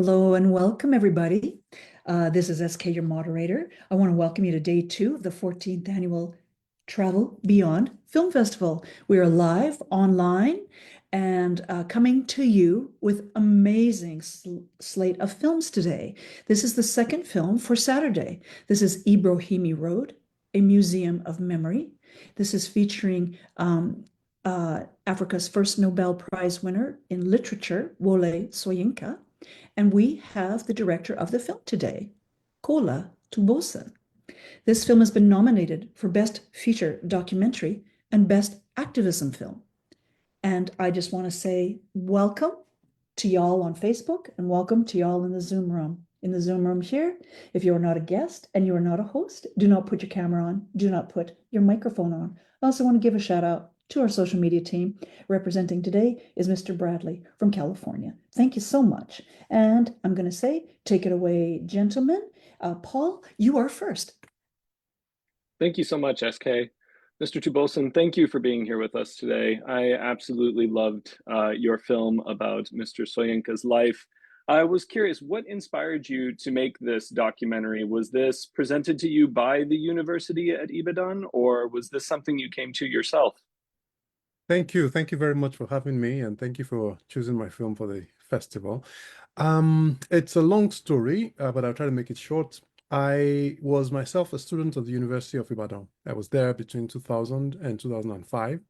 Hello and welcome, everybody. This is SK, your moderator. I want to welcome you to day 2 of the 14th annual Travel Beyond Film Festival. We are live online and coming to you with amazing slate of films today. This is the second film for Saturday. This is Ebrohimie Road, a museum of memory. This is featuring Africa's first Nobel Prize winner in literature, Wole Soyinka. And we have the director of the film today, Kola Tubosun. This film has been nominated for Best Feature Documentary and Best Activism Film. And I just want to say welcome to y'all on Facebook and welcome to y'all in the Zoom room. In the Zoom room here, if you are not a guest and you are not a host, do not put your camera on, do not put your microphone on. I also want to give a shout out to our social media team. Representing today is Mr. Bradley from California. Thank you so much. And I'm going to say, take it away, gentlemen. Paul, you are first. Thank you so much, SK. Mr. Tubosun, thank you for being here with us today. I absolutely loved your film about Mr. Soyinka's life. I was curious, what inspired you to make this documentary? Was this presented to you by the university at Ibadan, or was this something you came to yourself? Thank you. Thank you very much for having me, and thank you for choosing my film for the festival. It's a long story, but I'll try to make it short. I was myself a student of the University of Ibadan. I was there between 2000 and 2005.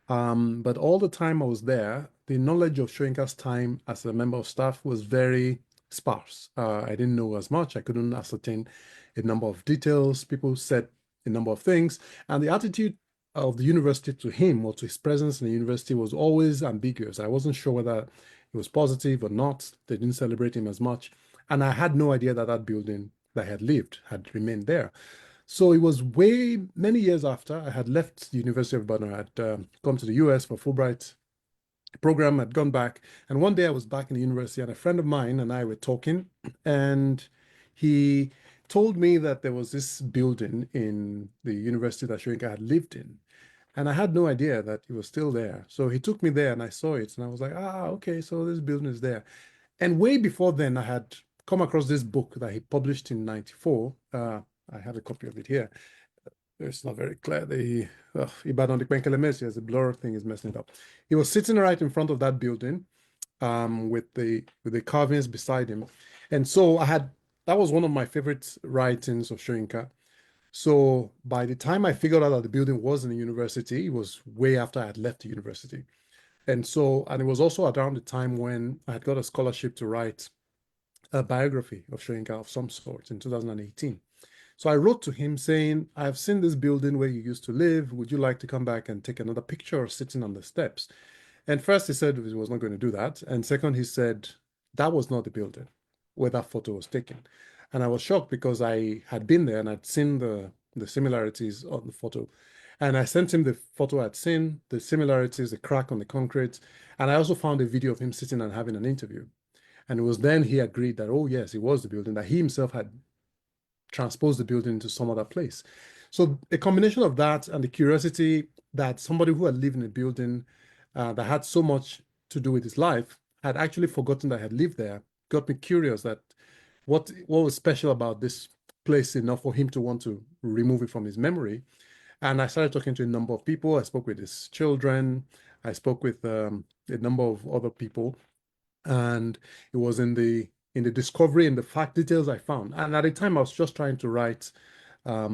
But all the time I was there, the knowledge of Shoyinka's time as a member of staff was very sparse. I didn't know as much. I couldn't ascertain a number of details. People said a number of things, and the attitude of the university to him or to his presence in the university was always ambiguous. I wasn't sure whether it was positive or not. They didn't celebrate him as much. And I had no idea that that building that I had lived had remained there. So it was way many years after I had left the University of Ibadan. I had come to the US for Fulbright program, had gone back. And one day I was back in the university and a friend of mine and I were talking, and he told me that there was this building in the university that Shoyinka had lived in. And I had no idea that it was still there. So he took me there and I saw it and I was like, okay, so this building is there. And way before then, I had come across this book that he published in 94. I have a copy of it here. It's not very clear. The Ibadan as the blur thing is messing it up. He was sitting right in front of that building with the carvings beside him. And so that was one of my favorite writings of Shoyinka. So by the time I figured out that the building was in the university, it was way after I had left the university. And it was also around the time when I had got a scholarship to write a biography of Shoyinka of some sort in 2018. So I wrote to him saying, I've seen this building where you used to live. Would you like to come back and take another picture sitting on the steps? And first he said he was not going to do that. And second, he said that was not the building where that photo was taken. And I was shocked because I had been there and I'd seen the similarities on the photo. And I sent him the photo I'd seen, the similarities, the crack on the concrete. And I also found a video of him sitting and having an interview. And it was then he agreed that, oh, yes, it was the building, that he himself had transposed the building into some other place. So a combination of that and the curiosity that somebody who had lived in a building that had so much to do with his life had actually forgotten that I had lived there got me curious that what was special about this place enough for him to want to remove it from his memory. And I started talking to a number of people. I spoke with his children. I spoke with a number of other people. And it was in the discovery and the fact details I found. And at the time, I was just trying to write a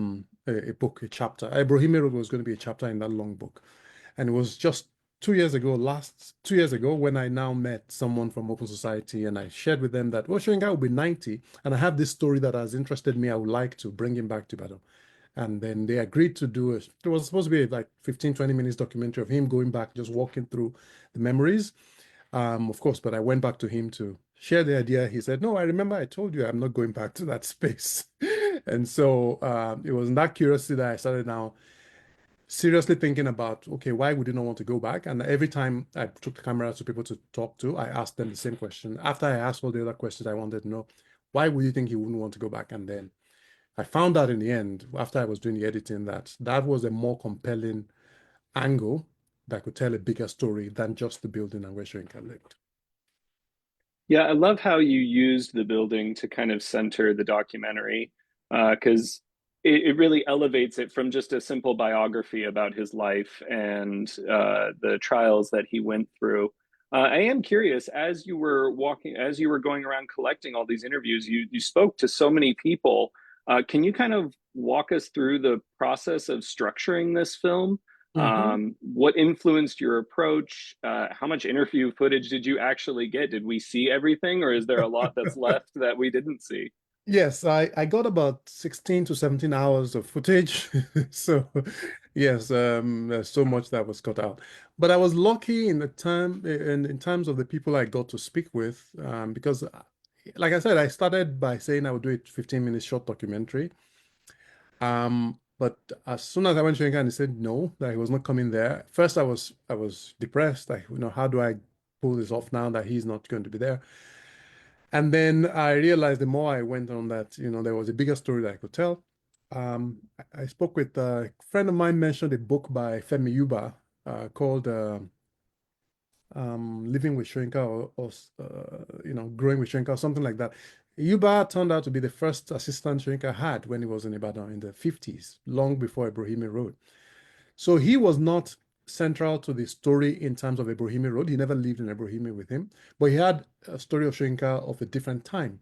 book, a chapter. Ebrohimie Road was going to be a chapter in that long book. And it was just 2 years ago, when I now met someone from Open Society and I shared with them that, well, Shoyinka will be 90 and I have this story that has interested me. I would like to bring him back to Ibadan. And then they agreed to do it. It was supposed to be like 15, 20 minutes documentary of him going back, just walking through the memories. Of course, but I went back to him to share the idea. He said, no, I remember I told you I'm not going back to that space. And so it was in that curiosity that I started now seriously thinking about, okay, why would you not want to go back? And every time I took the camera to people to talk to, I asked them the same question. After I asked all the other questions, I wanted to know, why would you think you wouldn't want to go back? And then I found out in the end, after I was doing the editing, that that was a more compelling angle that could tell a bigger story than just the building and where Shoyinka lived. Yeah, I love how you used the building to kind of center the documentary, because it really elevates it from just a simple biography about his life and the trials that he went through. I am curious, as you were walking, as you were going around collecting all these interviews, you spoke to so many people. Can you kind of walk us through the process of structuring this film? Hmm. What influenced your approach? How much interview footage did you actually get? Did we see everything, or is there a lot that's left that we didn't see? Yes, I got about 16 to 17 hours of footage. So yes, there's so much that was cut out. But I was lucky in the time in terms of the people I got to speak with, because like I said, I started by saying I would do a 15-minute short documentary. But as soon as I went to Sri and he said no, that he was not coming there. First I was depressed. Like, how do I pull this off now that he's not going to be there? And then I realized the more I went on that, there was a bigger story that I could tell. I spoke with a friend of mine mentioned a book by Femi Yuba called Living with Shrinker or Growing with Shrinker or something like that. Yuba turned out to be the first assistant Shrinker had when he was in Ibadan in the 50s, long before Ebrohimie Road. So he was not central to the story in terms of Ebrohimie Road. He never lived in Ebrohimie with him, but he had a story of Shrinker of a different time.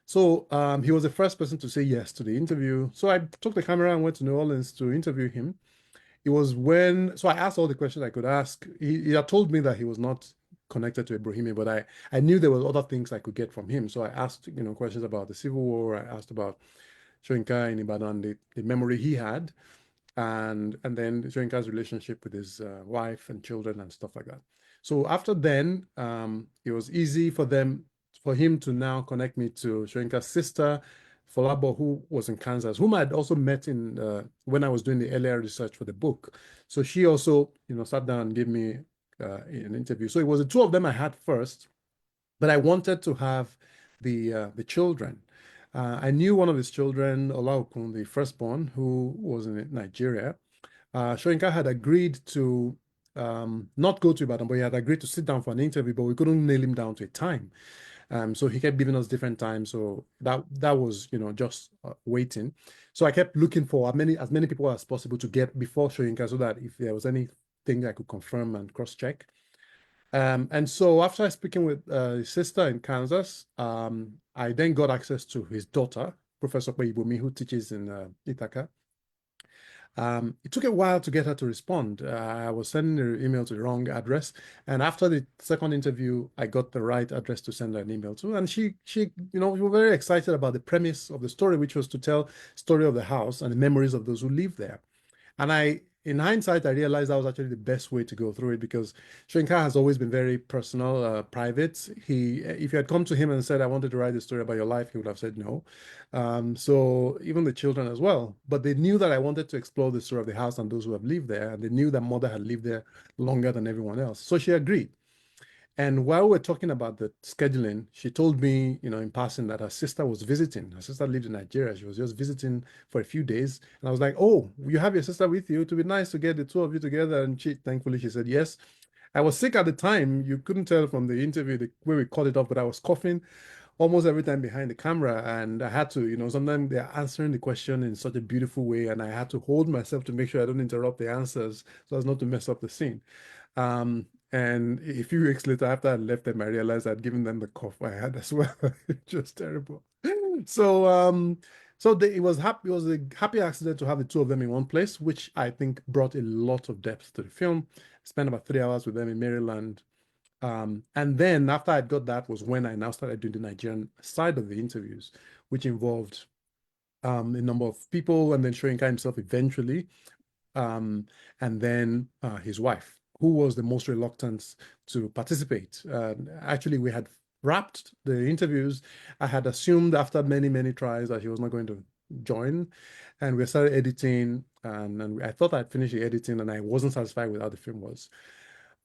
So he was the first person to say yes to the interview. So I took the camera and went to New Orleans to interview him. It was so I asked all the questions I could ask. He had told me that he was not connected to Ebrohimie, but I knew there were other things I could get from him. So I asked, questions about the Civil War. I asked about Shoinka in Ibadan, the memory he had, and then Shoinka's relationship with his wife and children and stuff like that. So after then, it was easy for him to now connect me to Shoinka's sister, Folabo, who was in Kansas, whom I had also met in when I was doing the earlier research for the book. So she also, sat down and gave me an interview. So it was the two of them I had first, but I wanted to have the children. I knew one of his children, Olaokun, the firstborn, who was in Nigeria. Shoinka had agreed to not go to Ibadan, but he had agreed to sit down for an interview, but we couldn't nail him down to a time. So he kept giving us different times. So that was, just waiting. So I kept looking for as many people as possible to get before Shoinka so that if there was anything I could confirm and cross-check. And so after speaking with his sister in Kansas, I then got access to his daughter, Professor Kweibomi, who teaches in Ithaca. It took a while to get her to respond. I was sending her email to the wrong address, and after the second interview, I got the right address to send her an email to. And we were very excited about the premise of the story, which was to tell story of the house and the memories of those who live there. And in hindsight, I realized that was actually the best way to go through it because Shenka has always been very personal, private. If you had come to him and said, I wanted to write a story about your life, he would have said no. So even the children as well. But they knew that I wanted to explore the story of the house and those who have lived there. And they knew that mother had lived there longer than everyone else. So she agreed. And while we were talking about the scheduling, she told me, in passing that her sister was visiting. Her sister lived in Nigeria. She was just visiting for a few days. And I was like, oh, you have your sister with you? It would be nice to get the two of you together. And thankfully, she said yes. I was sick at the time. You couldn't tell from the interview the way we cut it off, but I was coughing almost every time behind the camera. And I had to, sometimes they're answering the question in such a beautiful way. And I had to hold myself to make sure I don't interrupt the answers so as not to mess up the scene. And a few weeks later, after I left them, I realized I'd given them the cough I had as well. Just terrible. So, it was happy. It was a happy accident to have the two of them in one place, which I think brought a lot of depth to the film. Spent about 3 hours with them in Maryland. And then after I got that was when I now started doing the Nigerian side of the interviews, which involved a number of people and then Shoyinka himself eventually and then his wife, who was the most reluctant to participate. Actually, we had wrapped the interviews. I had assumed after many, many tries that she was not going to join. And we started editing, and I thought I'd finished the editing, and I wasn't satisfied with how the film was.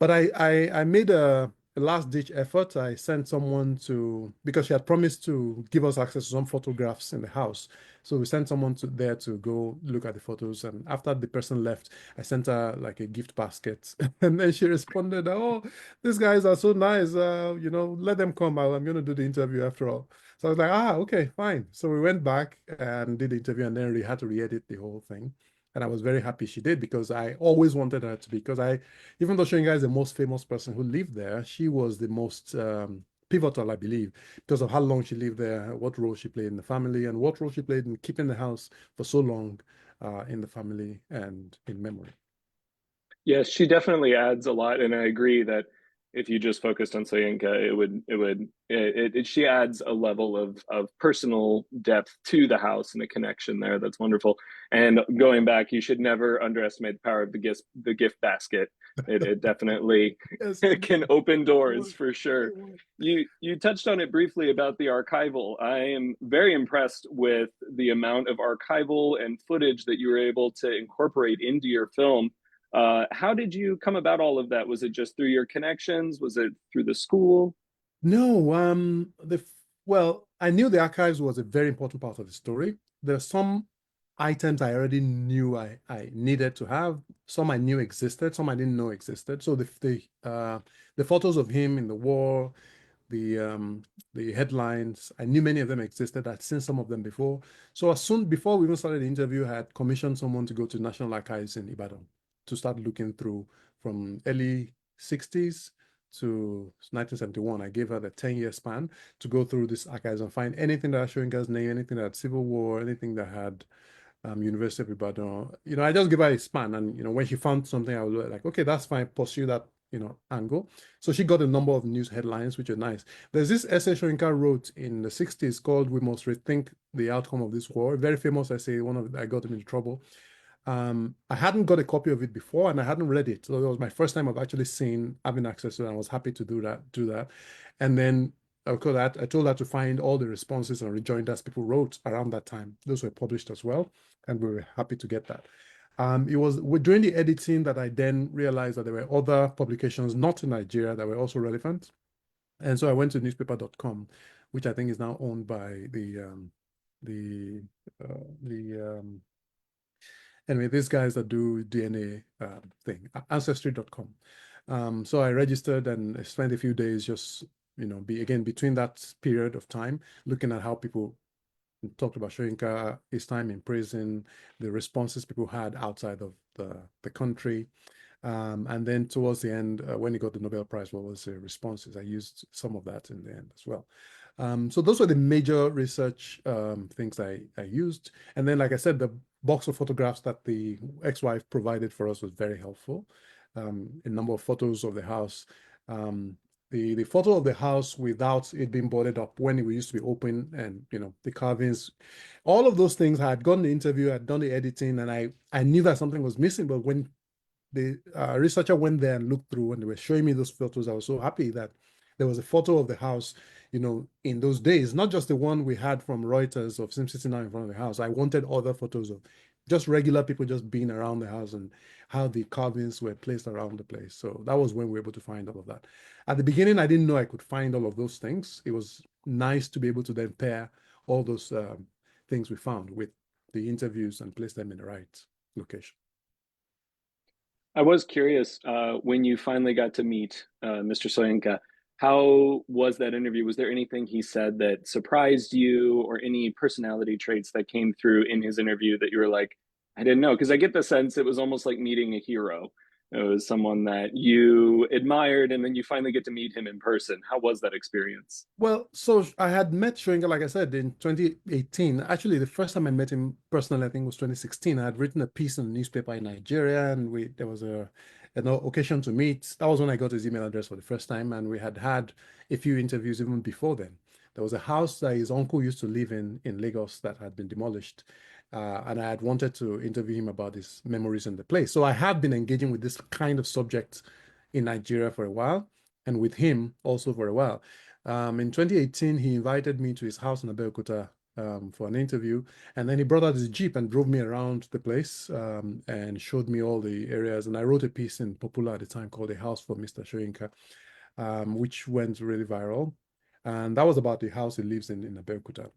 But I made a a last-ditch effort, I sent someone to, because she had promised to give us access to some photographs in the house. So we sent someone there to go look at the photos. And after the person left, I sent her like a gift basket. And then she responded, "Oh, these guys are so nice. Let them come. I'm going to do the interview after all." So I was like, okay, fine. So we went back and did the interview, and then we had to re-edit the whole thing. And I was very happy she did, because I always wanted her to, because even though Shoyinka is the most famous person who lived there, she was the most pivotal, I believe, because of how long she lived there, what role she played in the family, and what role she played in keeping the house for so long in the family and in memory. Yes, she definitely adds a lot, and I agree that if you just focused on Soyinka, she adds a level of personal depth to the house and a connection there that's wonderful. And going back, you should never underestimate the power of the gift basket. It definitely Yes, can open doors for sure. You touched on it briefly about the archival. I am very impressed with the amount of archival and footage that you were able to incorporate into your film. How did you come about all of that? Was it just through your connections? Was it through the school? No, well, I knew the archives was a very important part of the story. There are some items I already knew I needed to have. Some I knew existed, some I didn't know existed. So the photos of him in the war, the headlines, I knew many of them existed. I'd seen some of them before. So as soon before we even started the interview, I had commissioned someone to go to National Archives in Ibadan to start looking through from early 60s to 1971. I gave her the 10-year span to go through this archives and find anything that had Shoyinka's name, anything that had Civil War, anything that had University of Ibadan. I just give her a span, and when she found something, I was like, okay, that's fine, pursue that angle. So she got a number of news headlines, which are nice. There's this essay Shoyinka wrote in the 60s called "We Must Rethink the Outcome of This War." A very famous essay. I got him into trouble. I hadn't got a copy of it before, and I hadn't read it. So it was my first time of actually having access to it. And I was happy to do that. And then I told her to find all the responses and rejoinders people wrote around that time. Those were published as well, and we were happy to get that. It was during the editing that I then realized that there were other publications not in Nigeria that were also relevant. And so I went to newspaper.com, which I think is now owned by anyway, these guys that do DNA thing, ancestry.com. So I registered and spent a few days just, between that period of time, looking at how people talked about Shoyinka, his time in prison, the responses people had outside of the country. And then towards the end, when he got the Nobel Prize, what was the responses? I used some of that in the end as well. So those were the major research things I used. And then, like I said, the box of photographs that the ex-wife provided for us was very helpful. A number of photos of the house. The photo of the house without it being boarded up when it used to be open, and the carvings, all of those things. I had gotten the interview, I had done the editing, and I knew that something was missing. But when the researcher went there and looked through and they were showing me those photos, I was so happy that there was a photo of the house, in those days, not just the one we had from Reuters of him sitting down in front of the house. I wanted other photos of just regular people just being around the house and how the carvings were placed around the place. So that was when we were able to find all of that. At the beginning, I didn't know I could find all of those things. It was nice to be able to then pair all those things we found with the interviews and place them in the right location. I was curious when you finally got to meet Mr. Soyinka, how was that interview? Was there anything he said that surprised you, or any personality traits that came through in his interview that you were like, I didn't know? Because I get the sense it was almost like meeting a hero. It was someone that you admired, and then you finally get to meet him in person. How was that experience? Well, so I had met Shoyinka, like I said, in 2018. Actually, the first time I met him personally, I think, was 2016. I had written a piece in the newspaper in Nigeria, and there was an occasion to meet. That was when I got his email address for the first time, and we had a few interviews even before then. There was a house that his uncle used to live in Lagos that had been demolished. And I had wanted to interview him about his memories in the place. So I have been engaging with this kind of subject in Nigeria for a while, and with him also for a while. In 2018, he invited me to his house in Abeokuta for an interview, and then he brought out his Jeep and drove me around the place and showed me all the areas. And I wrote a piece in Popular at the time called "A House for Mr. Shoyinka." which went really viral. And that was about the house he lives in Abeokuta.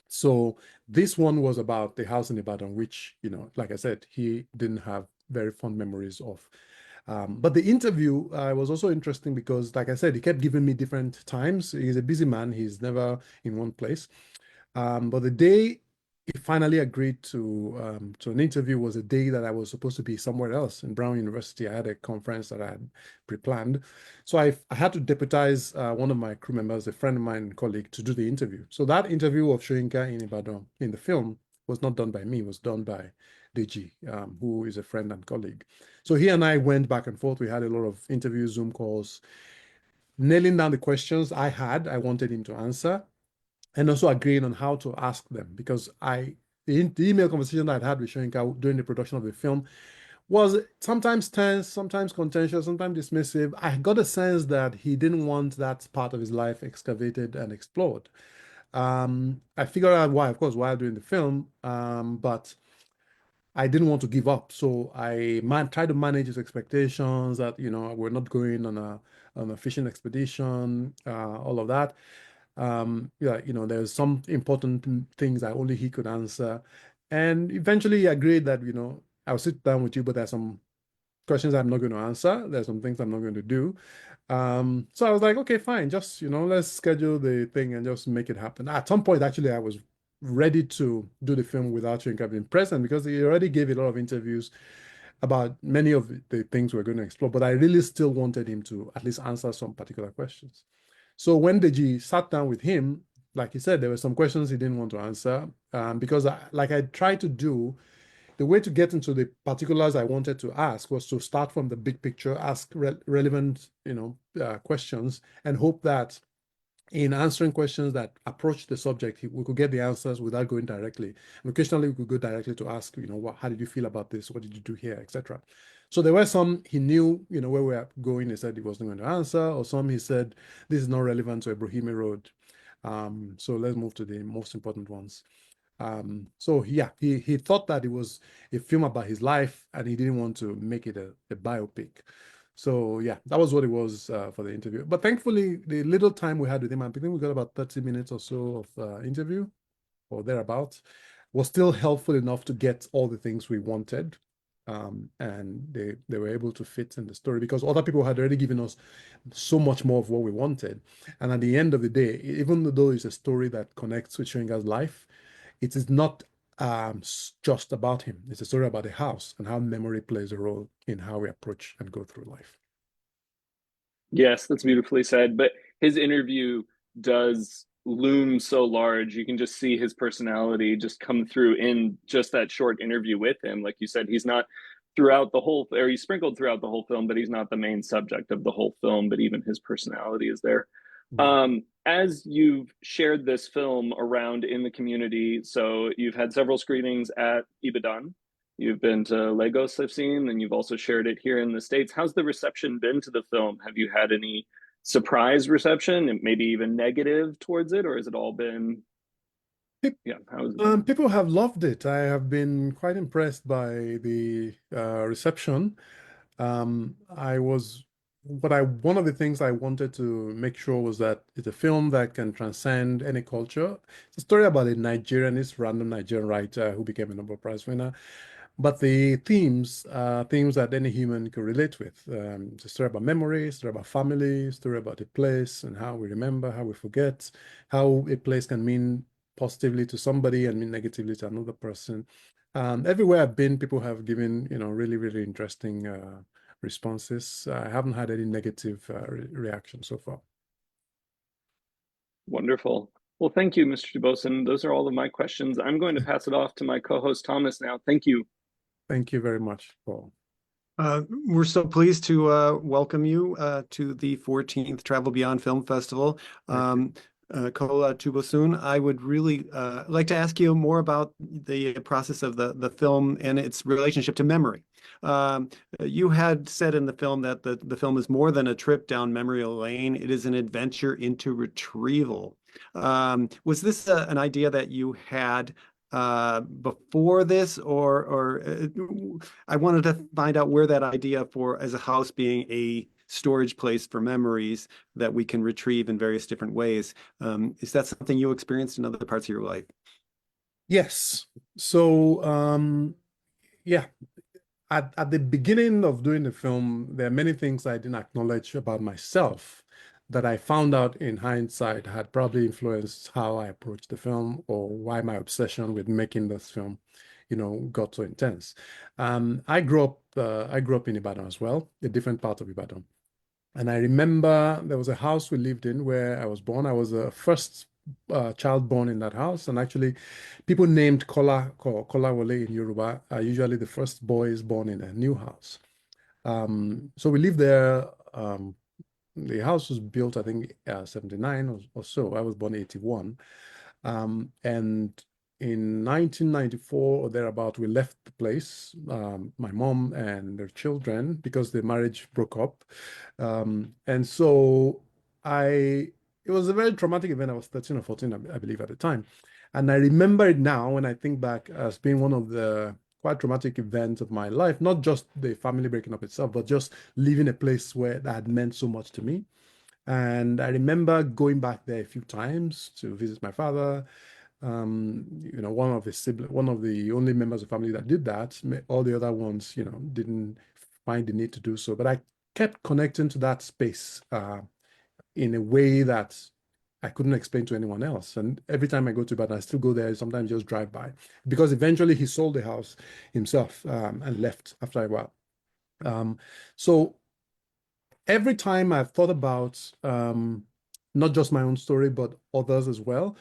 So this one was about the house in Ibadan, which, like I said, he didn't have very fond memories of. But the interview was also interesting because, like I said, he kept giving me different times. He's a busy man. He's never in one place. But the day he finally agreed to an interview was a day that I was supposed to be somewhere else in Brown University. I had a conference that I had pre-planned. So I had to deputize one of my crew members, a friend of mine, colleague, to do the interview. So that interview of Soyinka in Ibadan in the film was not done by me, it was done by Deji, who is a friend and colleague. So he and I went back and forth. We had a lot of interviews, Zoom calls, nailing down the questions I wanted him to answer, and also agreeing on how to ask them, because the email conversation that I'd had with Shoyinka during the production of the film was sometimes tense, sometimes contentious, sometimes dismissive. I got a sense that he didn't want that part of his life excavated and explored. I figured out why, of course, while doing the film, but I didn't want to give up. So I tried to manage his expectations that, we're not going on a fishing expedition, all of that. Yeah, there's some important things that only he could answer. And eventually he agreed that, I'll sit down with you, but there's some questions I'm not going to answer. There's some things I'm not going to do. So I was like, okay, fine, just, let's schedule the thing and just make it happen. At some point, actually, I was ready to do the film without Chinka being present because he already gave a lot of interviews about many of the things we're going to explore, but I really still wanted him to at least answer some particular questions. So when Deji sat down with him, like he said, there were some questions he didn't want to answer because like I tried to do, the way to get into the particulars I wanted to ask was to start from the big picture, ask relevant, questions, and hope that in answering questions that approach the subject, we could get the answers without going directly. And occasionally, we could go directly to ask, how did you feel about this? What did you do here, etc. So there were some he knew, where we were going. He said he wasn't going to answer, or some he said this is not relevant to Ebrohimie Road. So let's move to the most important ones. So yeah, he thought that it was a film about his life, and he didn't want to make it a biopic. So yeah, that was what it was for the interview. But thankfully, the little time we had with him, I think we got about 30 minutes or so of interview or thereabouts, was still helpful enough to get all the things we wanted. And they were able to fit in the story because other people had already given us so much more of what we wanted. And at the end of the day, even though it's a story that connects with Shoyinka's life, it is not just about him. It's a story about the house and how memory plays a role in how we approach and go through life. Yes, that's beautifully said. But his interview does loom so large. You can just see his personality just come through in just that short interview with him. Like you said, he's not throughout the whole, or he's sprinkled throughout the whole film, but he's not the main subject of the whole film, but even his personality is there. As you've shared this film around in the community, so you've had several screenings at Ibadan, you've been to Lagos, I've seen, and you've also shared it here in the States. How's the reception been to the film? Have you had any surprise reception and maybe even negative towards it, or has it all been, yeah, how is it? People have loved it. I have been quite impressed by the reception. One of the things I wanted to make sure was that it's a film that can transcend any culture. It's a story about this random Nigerian writer who became a Nobel Prize winner. But the themes are themes that any human can relate with. It's a story about memory, a story about family, a story about a place and how we remember, how we forget, how a place can mean positively to somebody and mean negatively to another person. Everywhere I've been, people have given, really, really interesting responses. I haven't had any negative reaction so far. Wonderful. Well, thank you, Mr. Tubosun. Those are all of my questions. I'm going to pass it off to my co-host, Thomas, now. Thank you. Thank you very much, Paul. We're so pleased to welcome you to the 14th Travel Beyond Film Festival. Kola Tubosun, I would really like to ask you more about the process of the film and its relationship to memory. You had said in the film that the film is more than a trip down memory lane. It is an adventure into retrieval. Was this an idea that you had before this, or I wanted to find out where that idea for as a house being a storage place for memories that we can retrieve in various different ways. Is that something you experienced in other parts of your life? Yes. So, yeah, at the beginning of doing the film, there are many things I didn't acknowledge about myself that I found out in hindsight had probably influenced how I approached the film or why my obsession with making this film, got so intense. I grew up in Ibadan as well, a different part of Ibadan. And I remember there was a house we lived in where I was born. I was the first child born in that house. And actually, people named Kola Wole in Yoruba are usually the first boys born in a new house. So we lived there. The house was built, I think, 79 or so. I was born 81. And in 1994 or thereabout, we left the place, my mom and their children, because the marriage broke up. And so it was a very traumatic event. I was 13 or 14, I believe, at the time. And I remember it now when I think back as being one of the quite traumatic events of my life, not just the family breaking up itself, but just leaving a place where that had meant so much to me. And I remember going back there a few times to visit my father. One of the only members of the family that did that. All the other ones, didn't find the need to do so. But I kept connecting to that space in a way that I couldn't explain to anyone else. And every time I go to Ibadan, I still go there, sometimes just drive by. Because eventually he sold the house himself and left after a while. So every time I've thought about not just my own story, but others as well.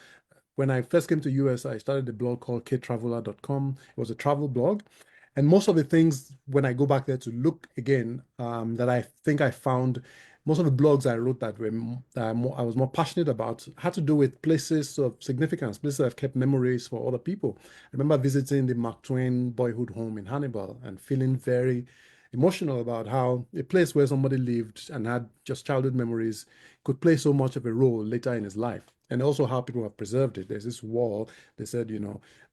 When I first came to US, I started a blog called ktraveler.com. It was a travel blog. And most of the things, when I go back there to look again, that I think I found, most of the blogs I wrote that I was more passionate about had to do with places of significance, places that have kept memories for other people. I remember visiting the Mark Twain boyhood home in Hannibal and feeling very emotional about how a place where somebody lived and had just childhood memories could play so much of a role later in his life. And also how people have preserved it. There's this wall, they said,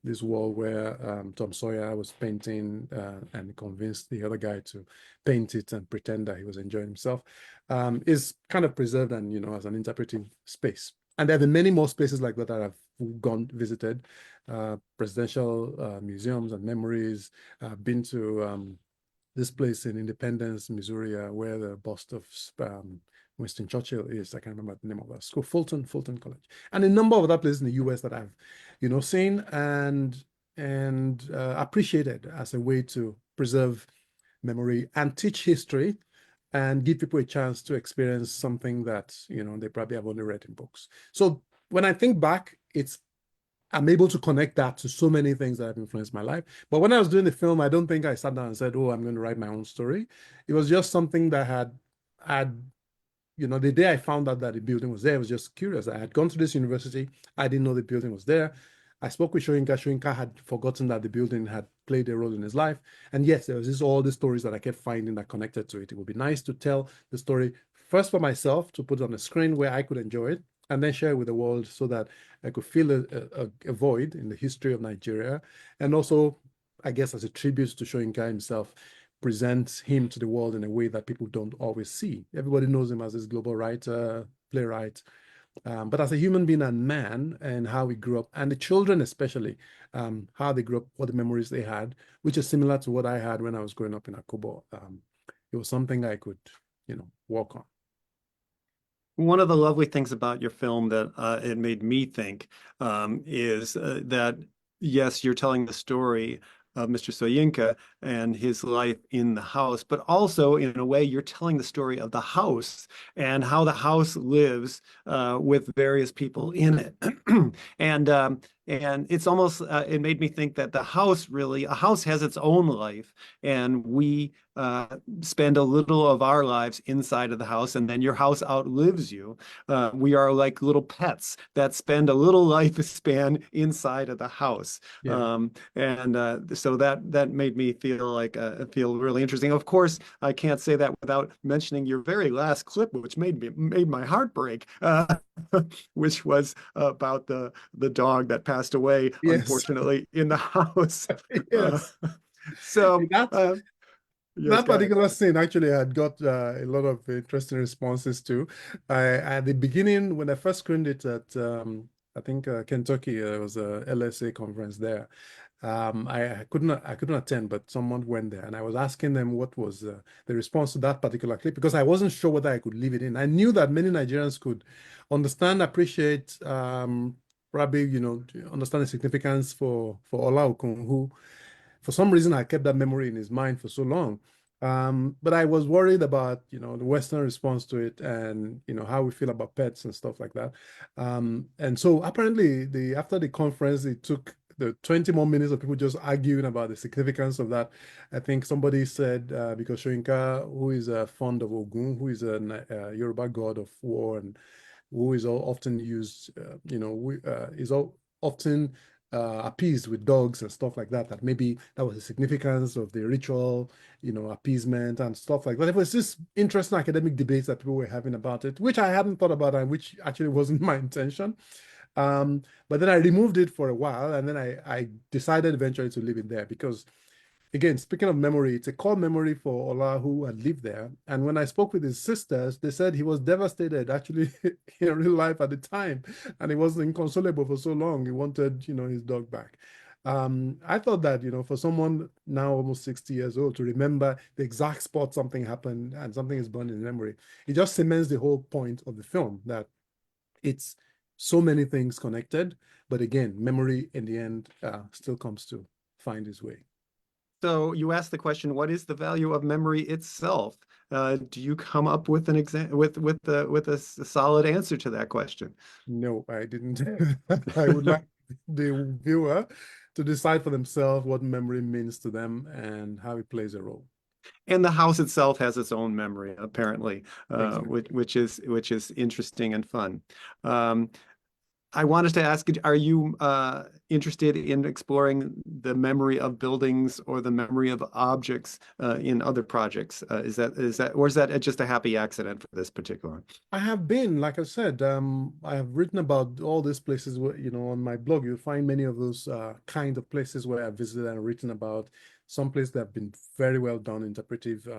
this wall where Tom Sawyer was painting and convinced the other guy to paint it and pretend that he was enjoying himself, is kind of preserved and, as an interpretive space. And there have been many more spaces like that I've visited, presidential museums and memories. I've been to this place in Independence, Missouri, where the bust of Winston Churchill is. I can't remember the name of that school, Fulton College, and a number of other places in the US that I've, seen and appreciated as a way to preserve memory and teach history and give people a chance to experience something that, they probably have only read in books. So when I think back, I'm able to connect that to so many things that have influenced my life. But when I was doing the film, I don't think I sat down and said, oh, I'm going to write my own story. It was just something that had the day I found out that the building was there, I was just curious. I had gone to this university. I didn't know the building was there. I spoke with Soyinka. Soyinka had forgotten that the building had played a role in his life. And yes, there was all the stories that I kept finding that connected to it. It would be nice to tell the story first for myself, to put it on a screen where I could enjoy it, and then share it with the world so that I could fill a void in the history of Nigeria. And also, I guess, as a tribute to Soyinka himself, present him to the world in a way that people don't always see. Everybody knows him as this global writer, playwright, but as a human being and man, and how he grew up, and the children especially, how they grew up, what the memories they had, which is similar to what I had when I was growing up in Akubo. It was something I could, work on. One of the lovely things about your film that it made me think is that, yes, you're telling the story of Mr. Soyinka and his life in the house, but also in a way you're telling the story of the house and how the house lives with various people in it. And it's almost, it made me think that a house has its own life, and we spend a little of our lives inside of the house, and then your house outlives you. We are like little pets that spend a little lifespan inside of the house. Yeah. So that made me feel really interesting. Of course, I can't say that without mentioning your very last clip, which made my heart break, which was about the dog that passed away, Yes. unfortunately, in the house. Yes. So That Scott. particular scene actually had got a lot of interesting responses too. At the beginning, when I first screened it at I think Kentucky, there was a LSA conference there. I couldn't attend, but someone went there, and I was asking them what was the response to that particular clip because I wasn't sure whether I could leave it in. I knew that many Nigerians could understand, appreciate, probably understand the significance for Ola Okun, who for some reason I kept that memory in his mind for so long. But I was worried about, the Western response to it and, how we feel about pets and stuff like that. And so apparently after the conference, it took the 20 more minutes of people just arguing about the significance of that. I think somebody said, because Soyinka, who is fond of Ogun, who is a Yoruba god of war and who is often used, is often appeased with dogs and stuff like that, that maybe that was the significance of the ritual, appeasement and stuff like that. It was just interesting academic debates that people were having about it, which I hadn't thought about and which actually wasn't my intention. But then I removed it for a while, and then I decided eventually to leave it there because, again, speaking of memory, it's a core memory for Ola who had lived there. And when I spoke with his sisters, they said he was devastated actually in real life at the time. And he was inconsolable for so long. He wanted, his dog back. I thought that, for someone now almost 60 years old to remember the exact spot something happened and something is burned in memory, it just cements the whole point of the film that it's so many things connected. But again, memory in the end still comes to find its way. So you asked the question, what is the value of memory itself? Do you come up with an with a solid answer to that question? No, I didn't. I would like the viewer to decide for themselves what memory means to them and how it plays a role. And the house itself has its own memory, apparently, Exactly. which is interesting and fun. I wanted to ask, are you interested in exploring the memory of buildings or the memory of objects in other projects? Is that, or is that just a happy accident for this particular? I have been, like I said, I have written about all these places where, on my blog, you'll find many of those kind of places where I've visited and written about. Some places that have been very well done, interpretive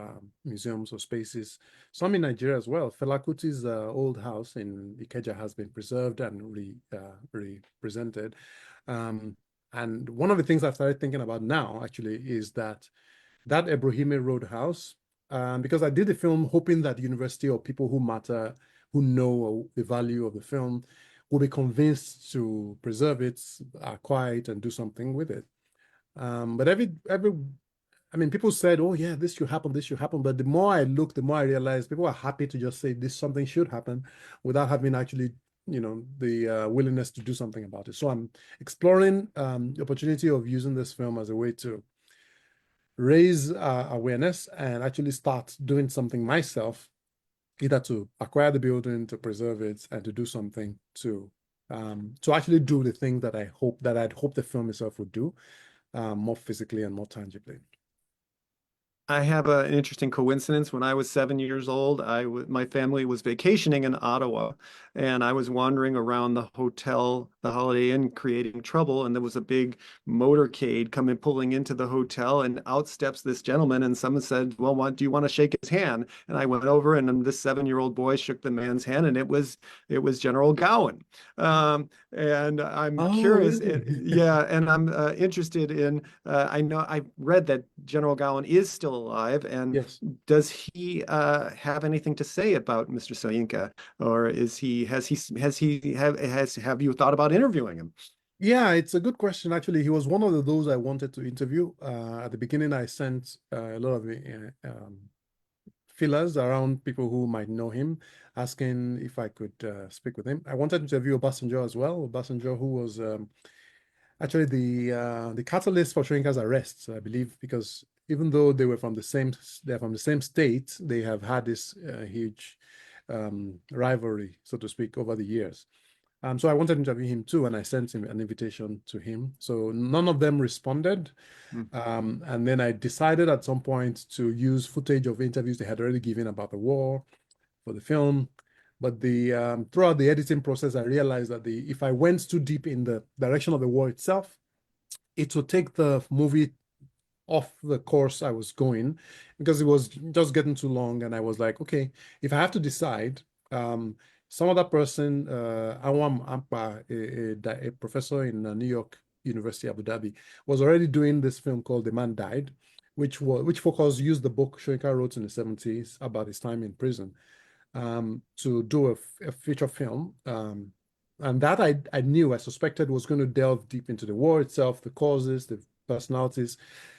museums or spaces. Some in Nigeria as well. Fela Kuti's old house in Ikeja has been preserved and represented. And one of the things I've started thinking about now, actually, is that Ebrohimie Road house, because I did the film hoping that the university or people who matter, who know the value of the film, will be convinced to preserve it, acquire it, and do something with it. But I mean, people said, "Oh yeah, this should happen, this should happen." But the more I look, the more I realize people are happy to just say this something should happen, without having actually, the willingness to do something about it. So I'm exploring the opportunity of using this film as a way to raise awareness and actually start doing something myself, either to acquire the building, to preserve it, and to do something to actually do the thing that I'd hope the film itself would do, more physically and more tangibly. I have an interesting coincidence. When I was 7 years old, my family was vacationing in Ottawa, and I was wandering around the hotel, the Holiday Inn, creating trouble. And there was a big motorcade pulling into the hotel, and out steps this gentleman. And someone said, "Well, do you want to shake his hand?" And I went over, and then this 7-year-old boy shook the man's hand, and it was General Gowan. And I'm Oh, curious, really? yeah, and I'm interested in. I know I read that General Gowan is still alive, and Yes. does he have anything to say about Mr. Soyinka, or have you thought about interviewing him? Yeah, it's a good question. Actually, he was one of those I wanted to interview. At the beginning, I sent a lot of fillers around people who might know him, asking if I could speak with him. I wanted to interview Obasanjo as well. Obasanjo, who was actually the catalyst for Soyinka's arrest, I believe, because even though they're from the same state, they have had this huge rivalry, so to speak, over the years. So I wanted to interview him too, and I sent him an invitation to him. So none of them responded. And then I decided at some point to use footage of interviews they had already given about the war for the film. But throughout the editing process, I realized that if I went too deep in the direction of the war itself, it would take the movie off the course I was going because it was just getting too long. And I was like, okay, if I have to decide, some other person, Awam Ampa, a professor in New York University, Abu Dhabi, was already doing this film called The Man Died, which focused used the book Soyinka wrote in the 70s about his time in prison to do a feature film. And that I knew, I suspected was going to delve deep into the war itself, the causes, the personalities.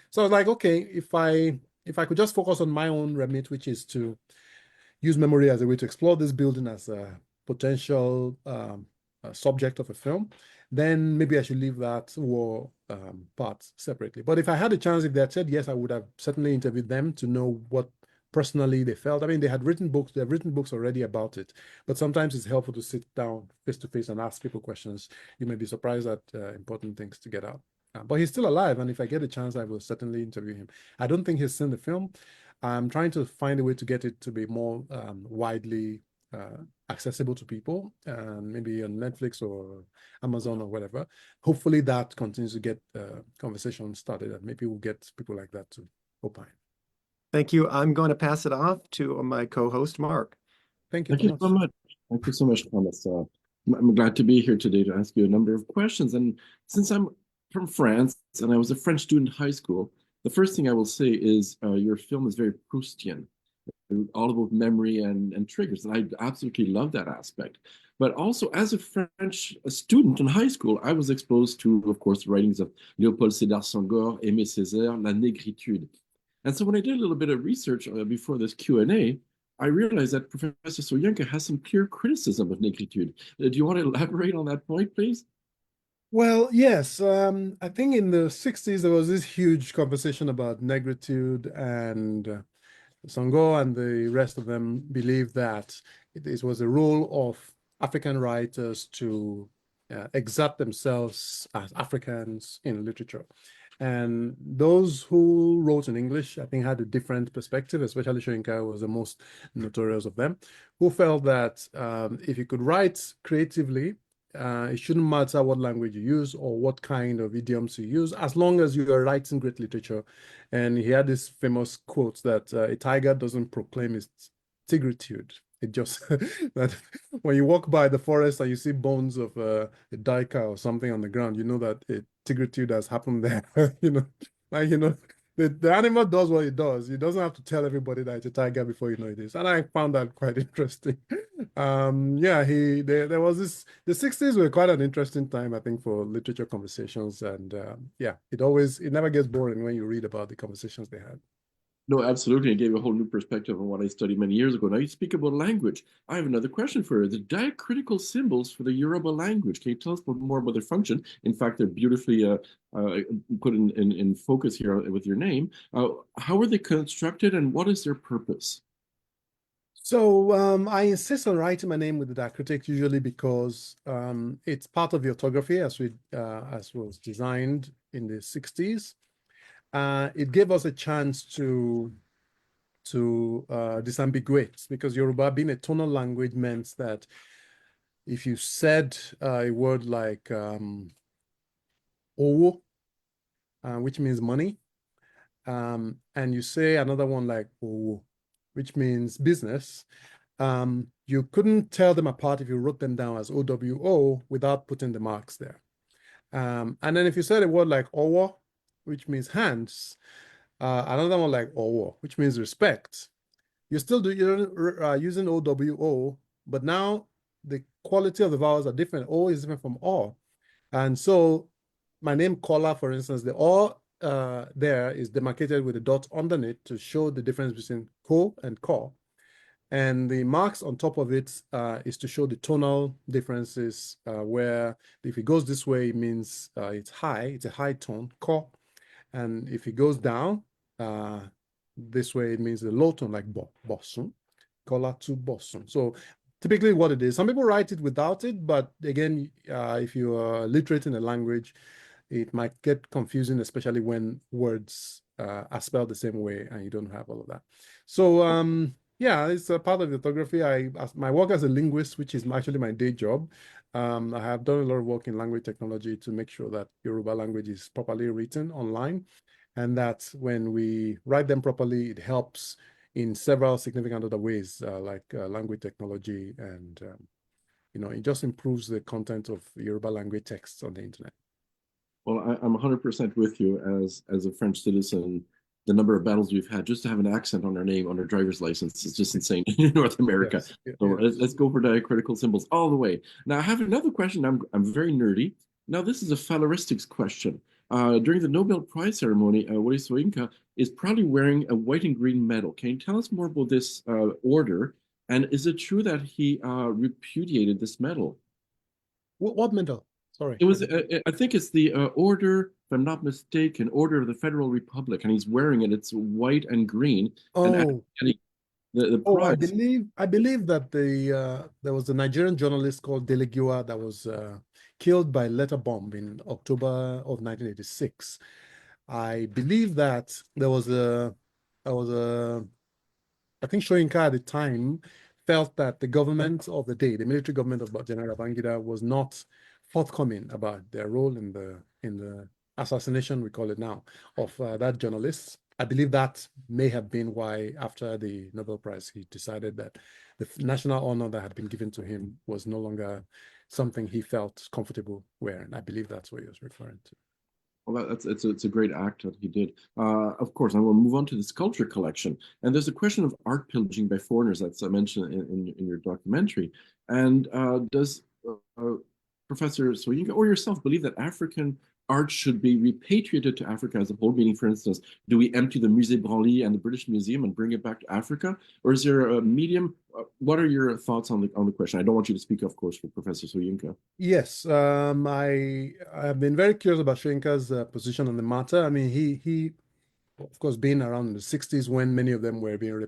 So I was like, okay, if I could just focus on my own remit, which is to use memory as a way to explore this building as a potential subject of a film, then maybe I should leave that war part separately. But if I had a chance, if they had said yes, I would have certainly interviewed them to know what personally they felt. I mean, they have written books already about it, but sometimes it's helpful to sit down face to face and ask people questions. You may be surprised at important things to get out. But he's still alive, and if I get a chance, I will certainly interview him. I don't think he's seen the film. I'm trying to find a way to get it to be more widely accessible to people, maybe on Netflix or Amazon or whatever. Hopefully that continues to get conversation started, and maybe we'll get people like that to opine. Thank you. I'm going to pass it off to my co-host, Mark. Thank you, Thank you so much. Thank you so much, Thomas. I'm glad to be here today to ask you a number of questions. And since I'm from France and I was a French student in high school, the first thing I will say is your film is very Proustian, all about memory and triggers. And I absolutely love that aspect. But also, as a French student in high school, I was exposed to, of course, the writings of Léopold Sédar Senghor, Aimé Césaire, La Négritude. And so when I did a little bit of research before this Q&A, I realized that Professor Soyinka has some clear criticism of negritude. Do you want to elaborate on that point, please? Well, yes. I think in the 60s, there was this huge conversation about negritude, and Senghor and the rest of them believed that it was a role of African writers to exert themselves as Africans in literature. And those who wrote in English, I think, had a different perspective, especially Soyinka was the most notorious of them, who felt that if you could write creatively, it shouldn't matter what language you use or what kind of idioms you use, as long as you are writing great literature. And he had this famous quote that a tiger doesn't proclaim its tigritude. It just that when you walk by the forest and you see bones of a duiker or something on the ground, you know that a tigritude has happened there. The animal does what it does. It doesn't have to tell everybody that it's a tiger before you know it is. And I found that quite interesting. Yeah, there was this. The 60s were quite an interesting time, I think, for literature conversations. And yeah, it never gets boring when you read about the conversations they had. No, absolutely. It gave a whole new perspective on what I studied many years ago. Now you speak about language. I have another question for you. The diacritical symbols for the Yoruba language. Can you tell us more about their function? In fact, they're beautifully put in focus here with your name. How are they constructed and what is their purpose? So I insist on writing my name with the diacritic usually because it's part of the orthography as was designed in the 60s. It gave us a chance to disambiguate, because Yoruba, being a tonal language, meant that if you said a word like owo, which means money, and you say another one like owo, which means business, you couldn't tell them apart if you wrote them down as OWO without putting the marks there. And then if you said a word like owo, which means hands, another one like owo, which means respect, you're using OWO, but now the quality of the vowels are different. O is different from O. And so my name Kola, for instance, the O there is demarcated with a dot underneath to show the difference between ko and ko. And the marks on top of it is to show the tonal differences, where if it goes this way, it means it's a high tone, ko. And if it goes down this way, it means the low tone, like bosun, Kola Tubosun. So typically what it is, some people write it without it, but again, if you are literate in a language, it might get confusing, especially when words are spelled the same way and you don't have all of that. So yeah, it's a part of orthography. My work as a linguist, which is actually my day job, I have done a lot of work in language technology to make sure that Yoruba language is properly written online. and that when we write them properly, it helps in several significant other ways, like language technology, and it just improves the content of Yoruba language texts on the internet. Well, I'm 100% with you as a French citizen. The number of battles we've had just to have an accent on our name, on our driver's license, is just insane in North America. Yes. So let's go for diacritical symbols all the way. Now, I have another question. I'm very nerdy. Now, this is a phalleristics question. During the Nobel Prize ceremony, Wole Soyinka is proudly wearing a white and green medal. Can you tell us more about this order? And is it true that he repudiated this medal? What medal? Sorry. It was, I think it's the Order, if I'm not mistaken, Order of the Federal Republic, and he's wearing it. It's white and green. And the prize. I believe that there was a Nigerian journalist called Delegiwa that was killed by letter bomb in October of 1986. I believe that I think Soyinka at the time felt that the government of the day, the military government of General Babangida, was not forthcoming about their role in the assassination, we call it now, of that journalist. I believe that may have been why, after the Nobel Prize, he decided that the national honor that had been given to him was no longer something he felt comfortable wearing. I believe that's what he was referring to. Well, it's a great act that he did. Of course, I will move on to the sculpture collection. And there's a question of art pillaging by foreigners that's mentioned in your documentary. And does Professor Soyinka or yourself believe that African art should be repatriated to Africa as a whole? Meaning, for instance, do we empty the Musée Branly and the British Museum and bring it back to Africa? Or is there a medium? What are your thoughts on the question? I don't want you to speak, of course, for Professor Soyinka. Yes, I have been very curious about Soyinka's position on the matter. I mean, he of course, being around in the 60s when many of them were being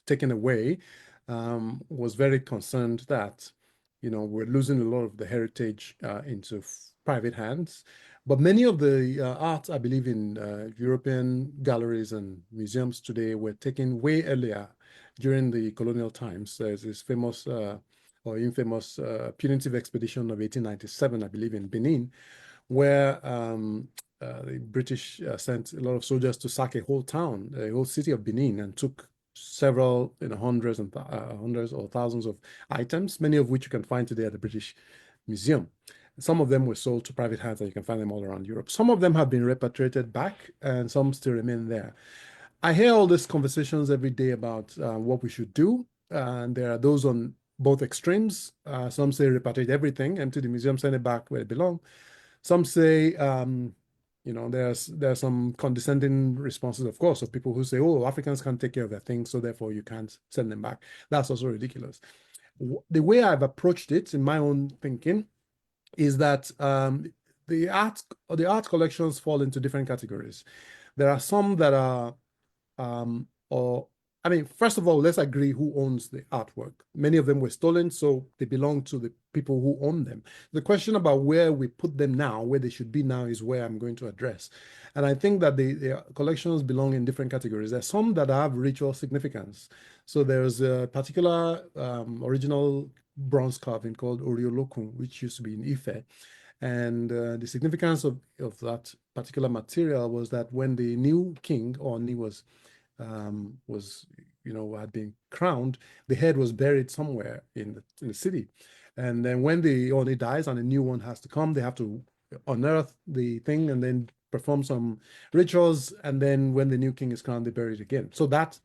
taken away, was very concerned that we're losing a lot of the heritage into private hands. But many of the art, I believe, in European galleries and museums today were taken way earlier during the colonial times. There's this famous or infamous punitive expedition of 1897, I believe, in Benin, where the British sent a lot of soldiers to sack a whole town, a whole city of Benin, and took several, hundreds or thousands of items, many of which you can find today at the British Museum. Some of them were sold to private hands, and you can find them all around Europe. Some of them have been repatriated back, and some still remain there. I hear all these conversations every day about what we should do, and there are those on both extremes. Some say repatriate everything, empty the museum, send it back where it belongs. Some say, there's some condescending responses, of course, of people who say, oh, Africans can't take care of their things, so therefore you can't send them back. That's also ridiculous. The way I've approached it in my own thinking is that the art collections fall into different categories. There are some that are, first of all, let's agree who owns the artwork. Many of them were stolen, so they belong to the people who own them. The question about where we put them now, where they should be now, is where I'm going to address. And I think that the collections belong in different categories. There's some that have ritual significance. So there's a particular original bronze carving called Oriolokun, which used to be in Ife. And the significance of that particular material was that when the new king, Oni, had been crowned, the head was buried somewhere in the city. And then when the Oni dies and a new one has to come, they have to unearth the thing and then perform some rituals. And then when the new king is crowned, they bury it again. So that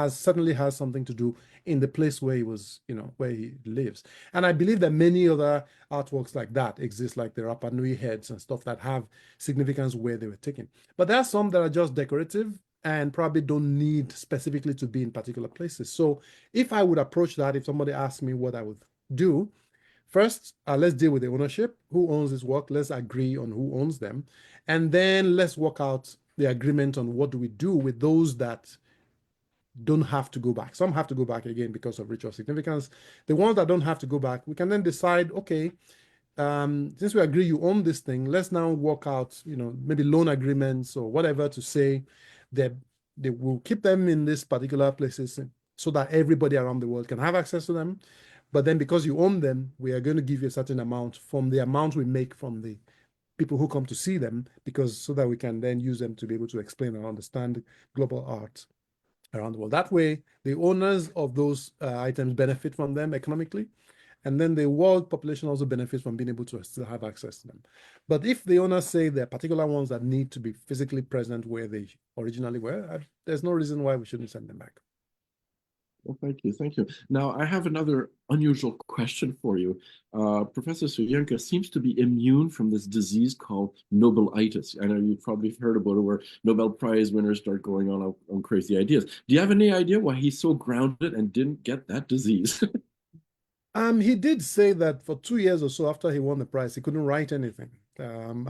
certainly has something to do in the place where he was, where he lives. And I believe that many other artworks like that exist, like the Rapa Nui heads and stuff that have significance where they were taken. But there are some that are just decorative and probably don't need specifically to be in particular places. So if I would approach that, if somebody asked me what I would do, first, let's deal with the ownership. Who owns this work? Let's agree on who owns them. And then let's work out the agreement on what do we do with those that don't have to go back. Some have to go back again because of ritual significance. The ones that don't have to go back, we can then decide, okay, since we agree you own this thing, let's now work out, maybe loan agreements or whatever to say that they will keep them in these particular places so that everybody around the world can have access to them. But then because you own them, we are going to give you a certain amount from the amount we make from the people who come to see them, because so that we can then use them to be able to explain and understand global art around the world. That way, the owners of those items benefit from them economically, and then the world population also benefits from being able to still have access to them. But if the owners say there are particular ones that need to be physically present where they originally were, there's no reason why we shouldn't send them back. Well, thank you. Thank you. Now, I have another unusual question for you. Professor Soyinka seems to be immune from this disease called Nobelitis. I know you've probably heard about it, where Nobel Prize winners start going on crazy ideas. Do you have any idea why he's so grounded and didn't get that disease? He did say that for 2 years or so after he won the prize, he couldn't write anything. And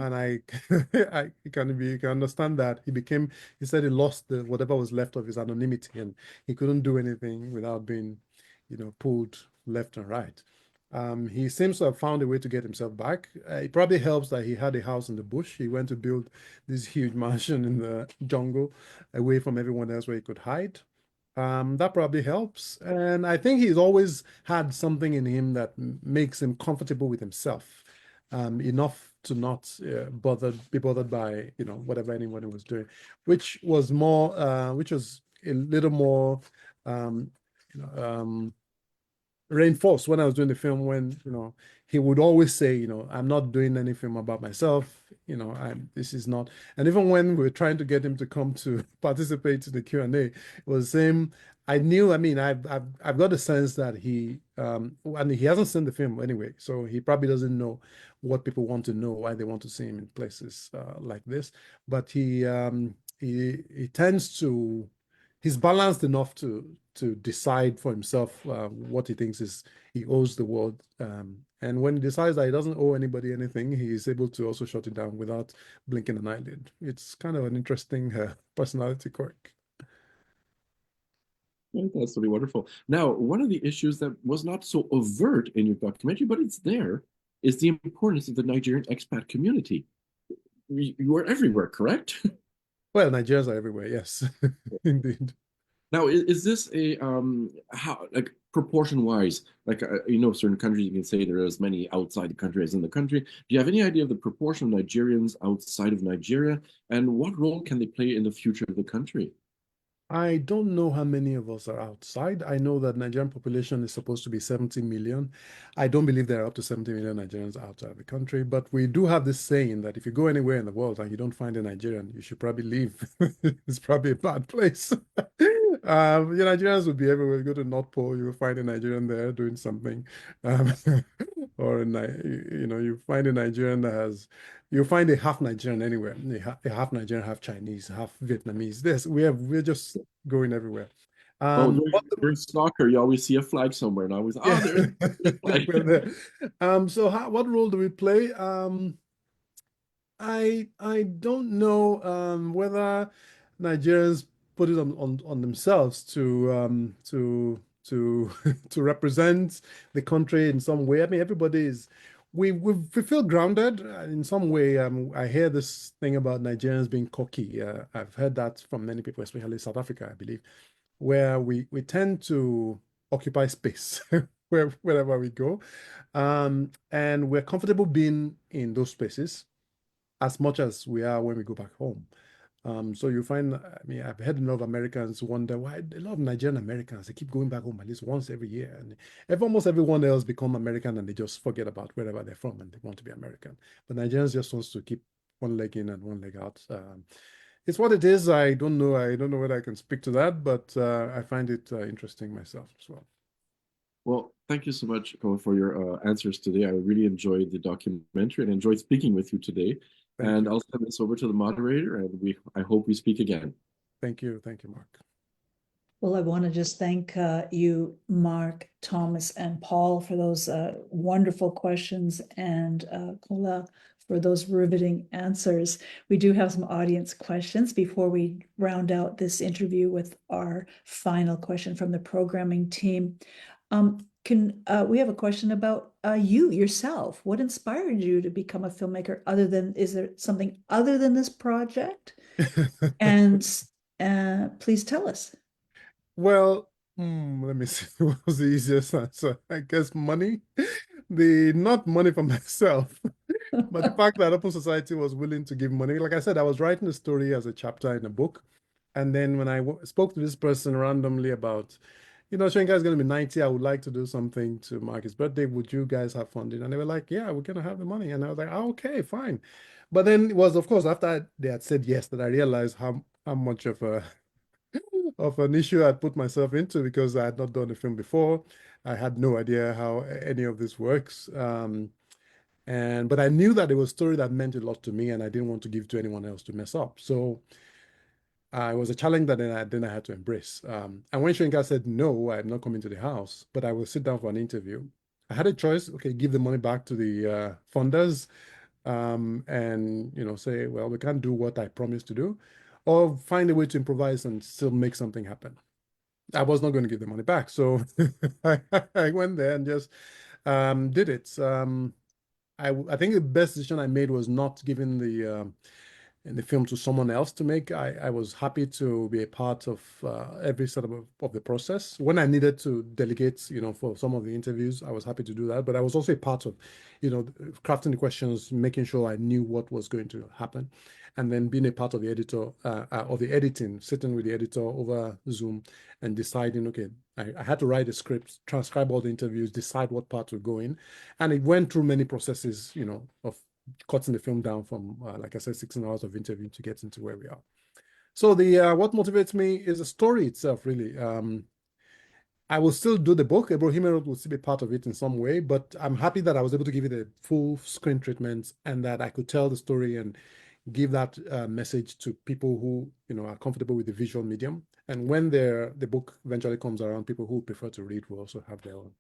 you can understand that he said he lost whatever was left of his anonymity, and he couldn't do anything without being, pulled left and right. He seems to have found a way to get himself back. It probably helps that he had a house in the bush. He went to build this huge mansion in the jungle, away from everyone else, where he could hide. That probably helps. And I think he's always had something in him that makes him comfortable with himself, enough to not be bothered by, whatever anyone was doing, which was a little more, um, reinforced when I was doing the film, when, he would always say, I'm not doing any film about myself, this is not. And even when we were trying to get him to come to participate in the Q&A, it was the same. I knew, I've got a sense that and he hasn't seen the film anyway, so he probably doesn't know what people want to know, why they want to see him in places like this. But he tends to, he's balanced enough to decide for himself what he thinks he owes the world. And when he decides that he doesn't owe anybody anything, he's able to also shut it down without blinking an eyelid. It's kind of an interesting personality quirk. That's really wonderful. Now, one of the issues that was not so overt in your documentary, but it's there, is the importance of the Nigerian expat community. You are everywhere, correct? Well, Nigerians are everywhere, yes, indeed. Now, is this how, like, proportion wise, like, certain countries you can say there are as many outside the country as in the country. Do you have any idea of the proportion of Nigerians outside of Nigeria, and what role can they play in the future of the country? I don't know how many of us are outside. I know that Nigerian population is supposed to be 70 million. I don't believe there are up to 70 million Nigerians outside the country, but we do have this saying that if you go anywhere in the world and you don't find a Nigerian, you should probably leave. It's probably a bad place. Nigerians would be everywhere. You go to North Pole, you will find a Nigerian there doing something. Or you find a Nigerian you'll find a half Nigerian anywhere. A half Nigerian, half Chinese, half Vietnamese. We're just going everywhere. During soccer, you always see a flag somewhere, and I always, there's a flag. So what role do we play? I don't know whether Nigerians put it on themselves to to represent the country in some way. I mean, we feel grounded in some way. I hear this thing about Nigerians being cocky. I've heard that from many people, especially South Africa, I believe, where we tend to occupy space wherever we go, and we're comfortable being in those spaces as much as we are when we go back home. So you find, I've heard a lot of Americans wonder why a lot of Nigerian Americans, they keep going back home at least once every year. And almost everyone else become American and they just forget about wherever they're from and they want to be American. But Nigerians just wants to keep one leg in and one leg out. It's what it is. I don't know whether I can speak to that, but I find it interesting myself as well. Well, thank you so much, Kola, for your answers today. I really enjoyed the documentary and enjoyed speaking with you today. And I'll send this over to the moderator, and I hope we speak again. Thank you, Mark. Well, I want to just thank you, Mark, Thomas, and Paul for those wonderful questions, and Kola for those riveting answers. We do have some audience questions before we round out this interview with our final question from the programming team. We have a question about you yourself. What inspired you to become a filmmaker? Is there something other than this project? And please tell us. Well, let me see. What was the easiest answer? I guess money. Not money for myself. But the fact that Open Society was willing to give money, like I said, I was writing a story as a chapter in a book. And then when I spoke to this person randomly about, Shoyinka is going to be 90, I would like to do something to mark his birthday. Would you guys have funding? And they were like, yeah, we're going to have the money. And I was like, oh, okay, fine. But then it was, of course, after they had said yes, that I realized how much of an issue I'd put myself into because I had not done a film before. I had no idea how any of this works. But I knew that it was a story that meant a lot to me and I didn't want to give to anyone else to mess up. So it was a challenge that then I had to embrace. And when Shoyinka said, no, I'm not coming to the house, but I will sit down for an interview, I had a choice. Okay, give the money back to the funders and, say, well, we can't do what I promised to do, or find a way to improvise and still make something happen. I was not going to give the money back. So I went there and just did it. I think the best decision I made was not giving the film to someone else to make. I was happy to be a part of every step of the process. When I needed to delegate, for some of the interviews, I was happy to do that. But I was also a part of, crafting the questions, making sure I knew what was going to happen, and then being a part of the editor or the editing, sitting with the editor over Zoom and deciding, okay, I had to write a script, transcribe all the interviews, decide what part would go in. And it went through many processes, of cutting the film down from, like I said, 16 hours of interview to get into where we are. So what motivates me is the story itself, really. I will still do the book. Ebrohimie Road will still be part of it in some way, but I'm happy that I was able to give it a full screen treatment and that I could tell the story and give that message to people who, are comfortable with the visual medium. And when the book eventually comes around, people who prefer to read will also have their own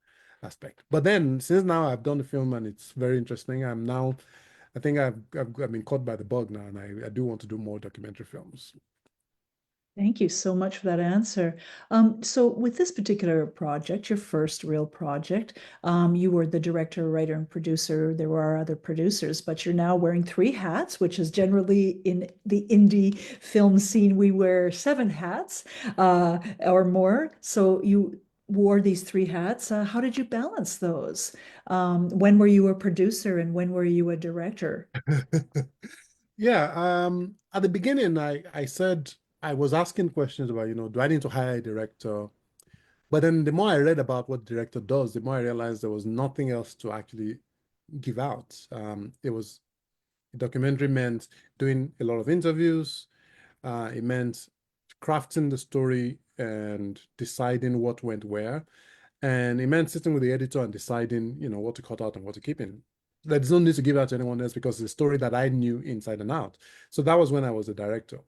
aspect. But then, since now I've done the film and it's very interesting, I think I've been caught by the bug now, and I do want to do more documentary films. Thank you so much for that answer. So with this particular project, your first real project, you were the director, writer, and producer. There were other producers, but you're now wearing 3 hats, which is generally in the indie film scene, we wear 7 hats or more. So you wore these 3 hats. How did you balance those? When were you a producer and when were you a director? Yeah, at the beginning, I said I was asking questions about, do I need to hire a director? But then the more I read about what director does, the more I realized there was nothing else to actually give out. It was a documentary meant doing a lot of interviews. It meant crafting the story and deciding what went where. And it meant sitting with the editor and deciding, what to cut out and what to keep in. There's no need to give out to anyone else because it's a story that I knew inside and out. So that was when I was the director.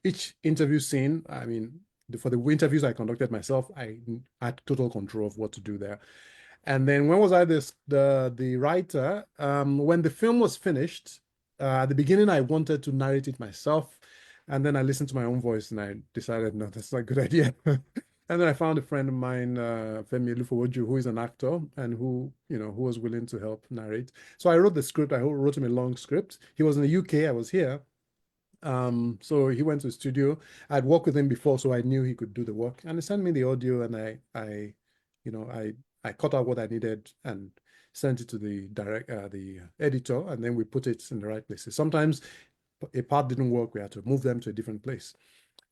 Each interview scene, I mean, for the interviews I conducted myself, I had total control of what to do there. And then when was I the writer? When the film was finished, at the beginning I wanted to narrate it myself, and then I listened to my own voice and I decided, no, that's not a good idea. And then I found a friend of mine, Femi Olufowoju, who is an actor and who was willing to help narrate. So I wrote the script. I wrote him a long script. He was in the UK. I was here. So he went to the studio. I'd worked with him before, so I knew he could do the work. And he sent me the audio, and I cut out what I needed and sent it to the editor, and then we put it in the right places. Sometimes a part didn't work. We had to move them to a different place.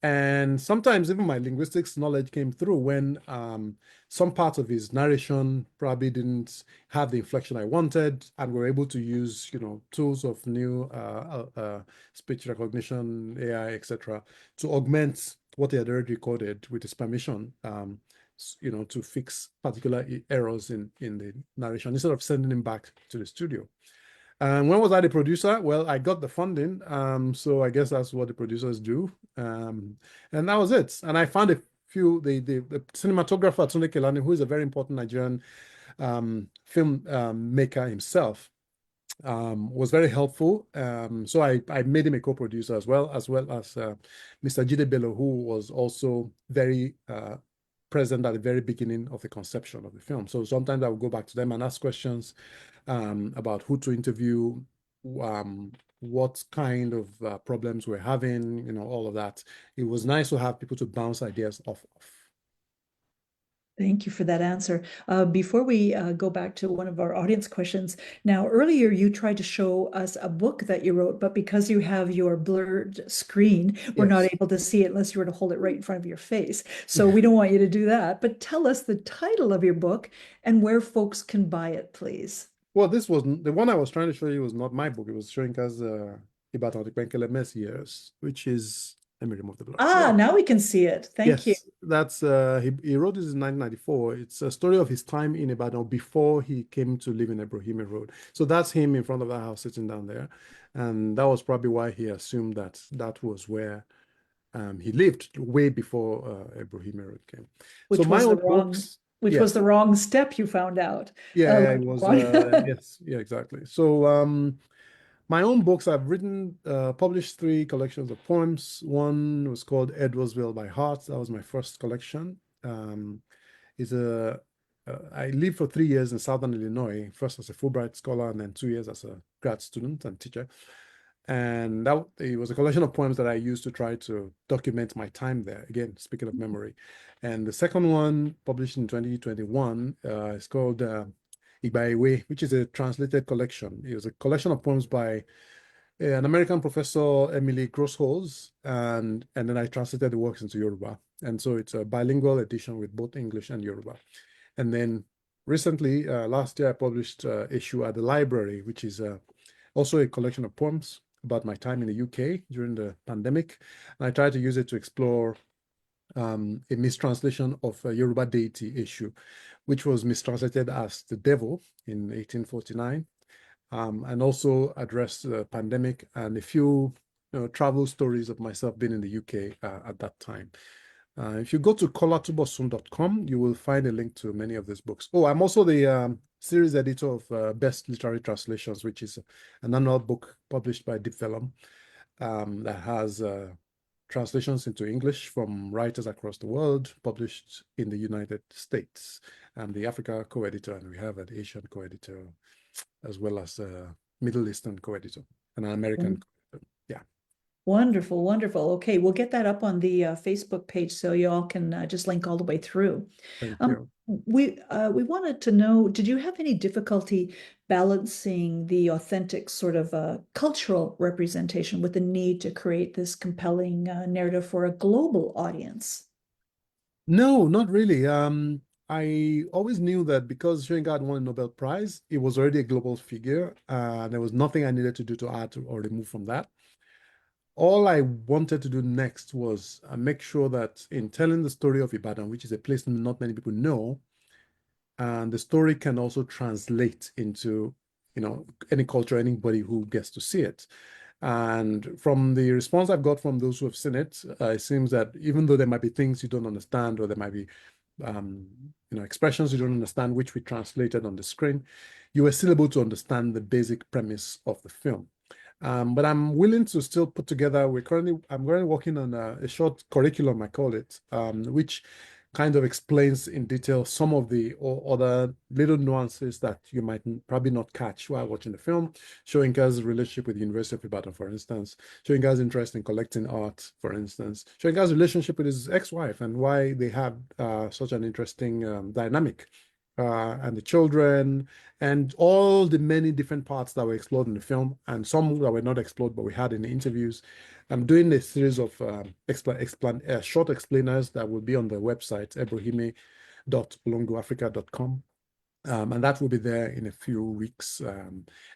And sometimes even my linguistics knowledge came through when some parts of his narration probably didn't have the inflection I wanted, and we're able to use, tools of new speech recognition, AI, etc., to augment what he had already recorded with his permission, to fix particular errors in the narration instead of sending him back to the studio. And when was I the producer? Well, I got the funding, so I guess that's what the producers do. And that was it. And I found the cinematographer, Tunde Kelani, who is a very important Nigerian film maker himself, was very helpful. So I made him a co-producer as well as Mr. Jide Bello, who was also very present at the very beginning of the conception of the film. So sometimes I would go back to them and ask questions about who to interview, what kind of problems we're having, all of that. It was nice to have people to bounce ideas off of. Thank you for that answer. Before we go back to one of our audience questions, now earlier you tried to show us a book that you wrote, but because you have your blurred screen, we're not Yes. able to see it unless you were to hold it right in front of your face. So we don't want you to do that. But tell us the title of your book and where folks can buy it, please. Well, this was the one I was trying to show you was not my book. It was showing us Ibadan Benkele Messiers, which is, let me remove the blur. Ah, Yeah. now we can see it. Thank you. Yes, that's he wrote this in 1994. It's a story of his time in Ibadan before he came to live in Ebrohimie Road. So that's him in front of that house sitting down there. And that was probably why he assumed that that was where he lived way before Ebrohimie Road came. Which So my was the own wrong, books, which was yes. the wrong step you found out. Yeah, it later was on. yes, yeah, exactly. So my own books, I've written, published 3 collections of poems. One was called Edwardsville by Heart. That was my first collection. Is a I lived for 3 years in Southern Illinois, first as a Fulbright scholar and then 2 years as a grad student and teacher. And that it was a collection of poems that I used to try to document my time there. Again, speaking of memory. And the second one, published in 2021, is called Igba, which is a translated collection. It was a collection of poems by an American professor, Emily Grossholz, and then I translated the works into Yoruba. And so it's a bilingual edition with both English and Yoruba. And then recently, last year, I published issue at the library, which is also a collection of poems about my time in the UK during the pandemic. And I tried to use it to explore a mistranslation of a Yoruba deity issue, which was mistranslated as the devil in 1849, and also addressed the pandemic and a few travel stories of myself being in the UK at that time. If you go to kolatubosun.com, you will find a link to many of these books. Oh, I'm also the series editor of Best Literary Translations, which is an annual book published by Deep Vellum that has translations into English from writers across the world, published in the United States. I'm the Africa co-editor, and we have an Asian co-editor, as well as a Middle Eastern co-editor and an American co-editor. Yeah. Wonderful, wonderful. Okay, we'll get that up on the Facebook page so you all can just link all the way through. Thank you. We wanted to know, did you have any difficulty balancing the authentic sort of cultural representation with the need to create this compelling narrative for a global audience? No, not really. I always knew that because Schoenhardt won a Nobel Prize, it was already a global figure. There was nothing I needed to do to add or remove from that. All I wanted to do next was make sure that in telling the story of Ibadan, which is a place not many people know, and the story can also translate into, any culture, anybody who gets to see it. And from the response I've got from those who have seen it, it seems that even though there might be things you don't understand, or there might be, expressions you don't understand, which we translated on the screen, you were still able to understand the basic premise of the film. But I'm willing to still put together, I'm currently working on a short curriculum, I call it, which kind of explains in detail some of the other little nuances that you might probably not catch while watching the film, showing us relationship with the University of Ibadan, for instance, showing us interest in collecting art, for instance, showing us relationship with his ex-wife and why they had such an interesting dynamic. And the children, and all the many different parts that were explored in the film, and some that were not explored, but we had in the interviews. I'm doing a series of short explainers that will be on the website, ebrohime.bolongoafrica.com. And that will be there in a few weeks.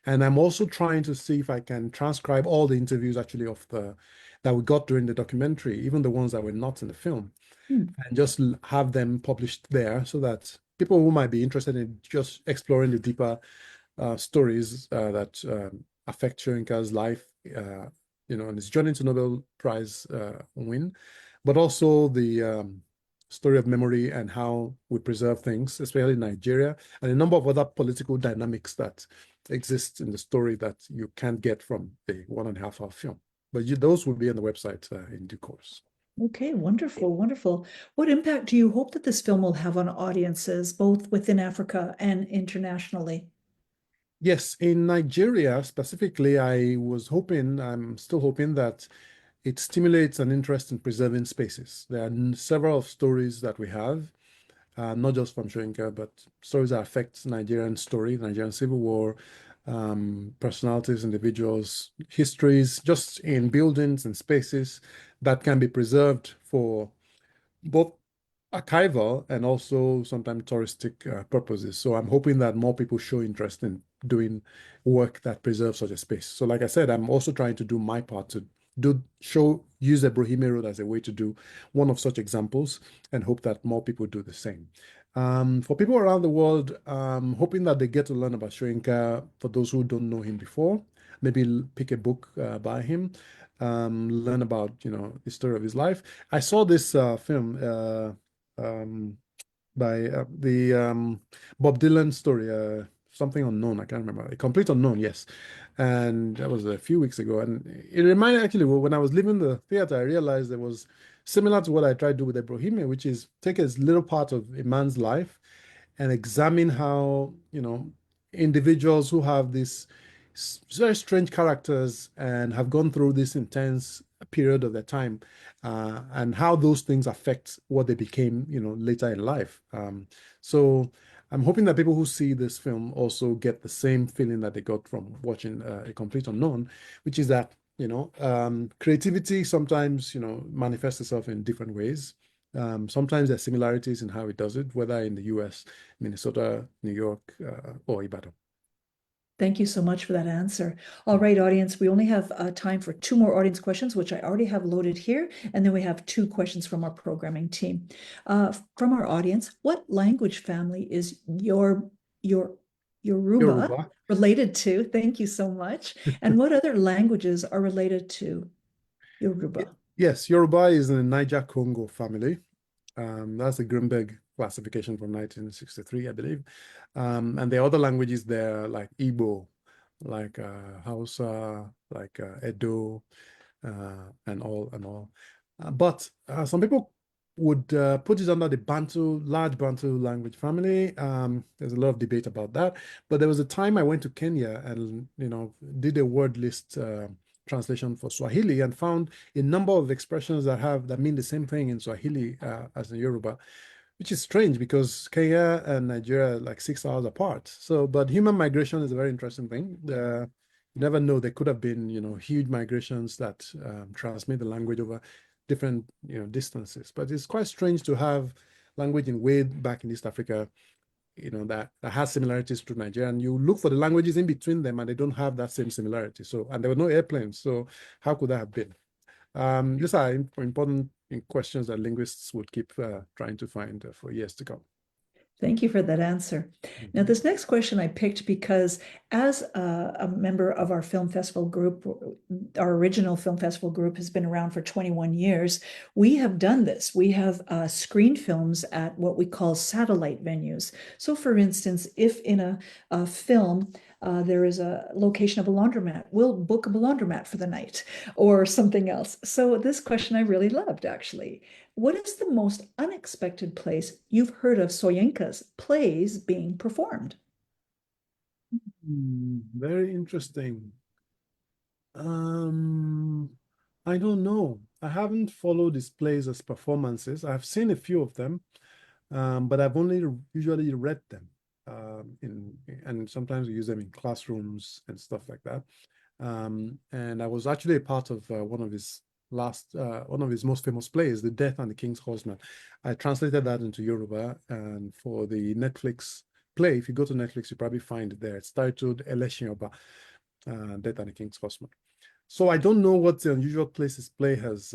And I'm also trying to see if I can transcribe all the interviews actually that we got during the documentary, even the ones that were not in the film, and just have them published there so that people who might be interested in just exploring the deeper stories that affect Shoyinka's life, and his journey to Nobel Prize win, but also the story of memory and how we preserve things, especially in Nigeria, and a number of other political dynamics that exist in the story that you can't get from the 1.5 hour film. But those will be on the website in due course. Okay, wonderful, wonderful. What impact do you hope that this film will have on audiences, both within Africa and internationally? Yes, in Nigeria specifically, I'm still hoping that it stimulates an interest in preserving spaces. There are several stories that we have not just from Soyinka, but stories that affect Nigerian story, Nigerian Civil War, personalities, individuals, histories, just in buildings and spaces that can be preserved for both archival and also sometimes touristic purposes. So I'm hoping that more people show interest in doing work that preserves such a space. So like I said, I'm also trying to do my part to use Ebrohimie Road as a way to do one of such examples and hope that more people do the same. For people around the world, hoping that they get to learn about Soyinka, for those who don't know him before, maybe pick a book by him, learn about, the story of his life. I saw this film by the Bob Dylan story, Something Unknown. I can't remember. A Complete Unknown, yes. And that was a few weeks ago. And it reminded, actually, when I was leaving the theater, I realized it was similar to what I tried to do with Ebrohimie, which is take a little part of a man's life and examine how, individuals who have these very strange characters and have gone through this intense period of their time, and how those things affect what they became, later in life. So I'm hoping that people who see this film also get the same feeling that they got from watching A Complete Unknown, which is that, creativity sometimes, manifests itself in different ways. Sometimes there are similarities in how it does it, whether in the US, Minnesota, New York, or Ibadan. Thank you so much for that answer. All right, audience, we only have time for 2 more audience questions, which I already have loaded here. And then we have 2 questions from our programming team. From our audience, what language family is your Yoruba related to? Thank you so much. And what other languages are related to Yoruba? Yes, Yoruba is in the Niger-Congo family. That's the Greenberg classification from 1963, I believe. And the other languages there, like Igbo, like Hausa, like Edo, and all. But some people would put it under the large Bantu language family. There's a lot of debate about that. But there was a time I went to Kenya and, did a word list translation for Swahili and found a number of expressions that mean the same thing in Swahili as in Yoruba, which is strange because Kenya and Nigeria are like 6 hours apart. So, but human migration is a very interesting thing. You never know, there could have been, huge migrations that transmit the language over different, distances. But it's quite strange to have language in way back in East Africa, that has similarities to Nigeria, and you look for the languages in between them and they don't have that same similarity. So, and there were no airplanes. So how could that have been? These are important questions that linguists would keep trying to find for years to come. Thank you for that answer. Now, this next question I picked because as a member of our film festival group, our original film festival group has been around for 21 years. We have done this. We have screened films at what we call satellite venues. So for instance, if in a film, there is a location of a laundromat, we'll book a laundromat for the night or something else. So this question I really loved, actually. What is the most unexpected place you've heard of Soyinka's plays being performed? Very interesting. I don't know. I haven't followed his plays as performances. I've seen a few of them, but I've only usually read them. And sometimes we use them in classrooms and stuff like that. And I was actually a part of one of his most famous plays, The Death and the King's Horseman. I translated that into Yoruba, and for the Netflix play, if you go to Netflix, you probably find it there. It's titled Election Oba, Death and the King's Horseman. So I don't know what the unusual places play has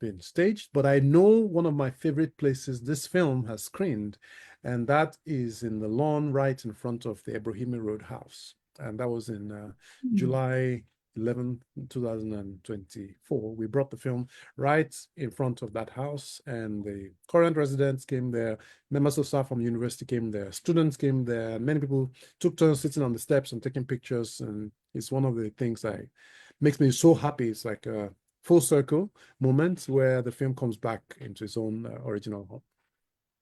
been staged, but I know one of my favorite places this film has screened, and that is in the lawn right in front of the Ebrohimie Road house. And that was in July 11, 2024. We brought the film right in front of that house, and the current residents came there, members of staff from the university came there, students came there, and many people took turns sitting on the steps and taking pictures. And it's one of the things that makes me so happy. It's like a full circle moment where the film comes back into its own original home.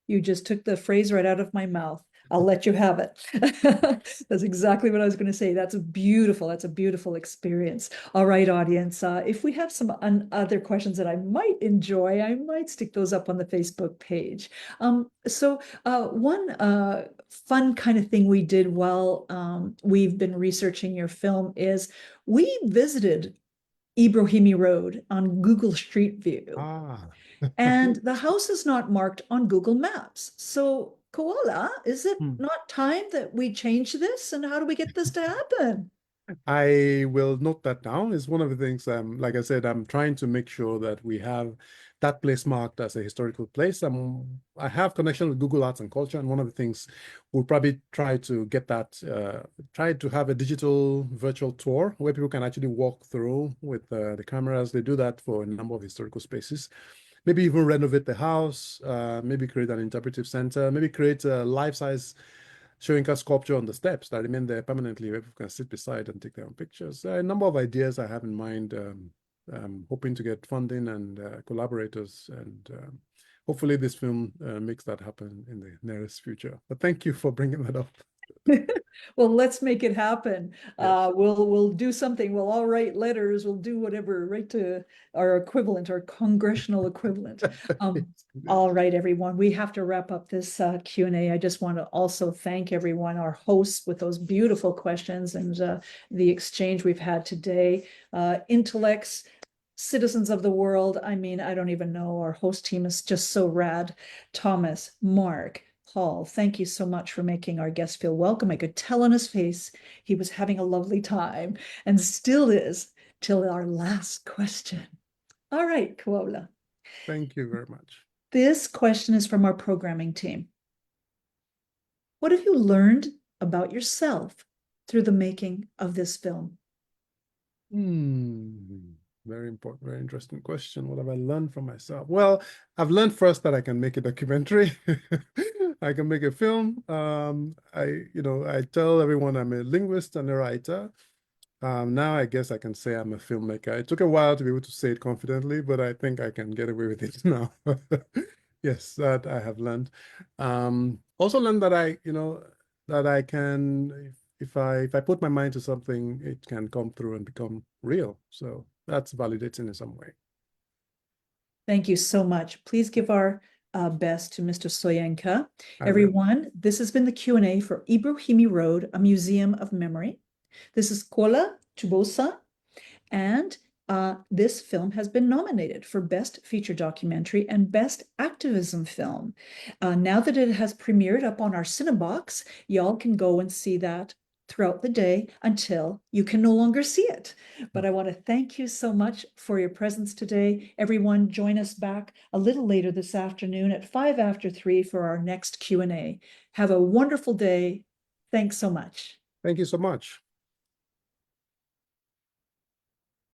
You just took the phrase right out of my mouth. I'll let you have it. That's exactly what I was going to say. That's beautiful. That's a beautiful experience. All right, audience. If we have some other questions that I might enjoy, I might stick those up on the Facebook page. One fun kind of thing we did while we've been researching your film is we visited Ebrohimie Road on Google Street View. Ah. And the house is not marked on Google Maps. So, Koala, is it Hmm. not time that we change this? And how do we get this to happen? I will note that down. It's one of the things, like I said, I'm trying to make sure that we have that place marked as a historical place. I have connection with Google Arts and Culture, and one of the things we'll probably try to get that, try to have a digital virtual tour where people can actually walk through with the cameras. They do that for a number of historical spaces. Maybe even renovate the house, maybe create an interpretive center, maybe create a life-size Soyinka sculpture on the steps that remain there permanently where people can sit beside and take their own pictures. A number of ideas I have in mind, hoping to get funding and collaborators, and hopefully this film makes that happen in the nearest future. But thank you for bringing that up. Well, let's make it happen. Yes. We'll do something. We'll all write letters. We'll do whatever, write to our equivalent, our congressional equivalent. All right, everyone. We have to wrap up this Q&A. I just want to also thank everyone, our hosts, with those beautiful questions and the exchange we've had today. Intellects, citizens of the world. I mean, I don't even know. Our host team is just so rad. Thomas, Mark, Paul, thank you so much for making our guest feel welcome. I could tell on his face he was having a lovely time, and still is, till our last question. All right, Koala. Thank you very much. This question is from our programming team. What have you learned about yourself through the making of this film? Very important, very interesting question. What have I learned from myself? Well, I've learned first that I can make a documentary. I can make a film. I tell everyone I'm a linguist and a writer. Now I guess I can say I'm a filmmaker. It took a while to be able to say it confidently, but I think I can get away with it now. Yes, that I have learned. Also learned that that I can, if I put my mind to something, it can come through and become real. So that's validating in some way. Thank you so much. Please give our best to Mr. Soyinka. I will. Everyone, this has been the Q&A for Ebrohimie Road, a museum of memory. This is Kola Tubosun, and this film has been nominated for Best Feature Documentary and Best Activism Film. Now that it has premiered up on our Cinebox, y'all can go and see that throughout the day until you can no longer see it. But I want to thank you so much for your presence today. Everyone, join us back a little later this afternoon at 3:05 for our next Q&A. Have a wonderful day. Thanks so much. Thank you so much.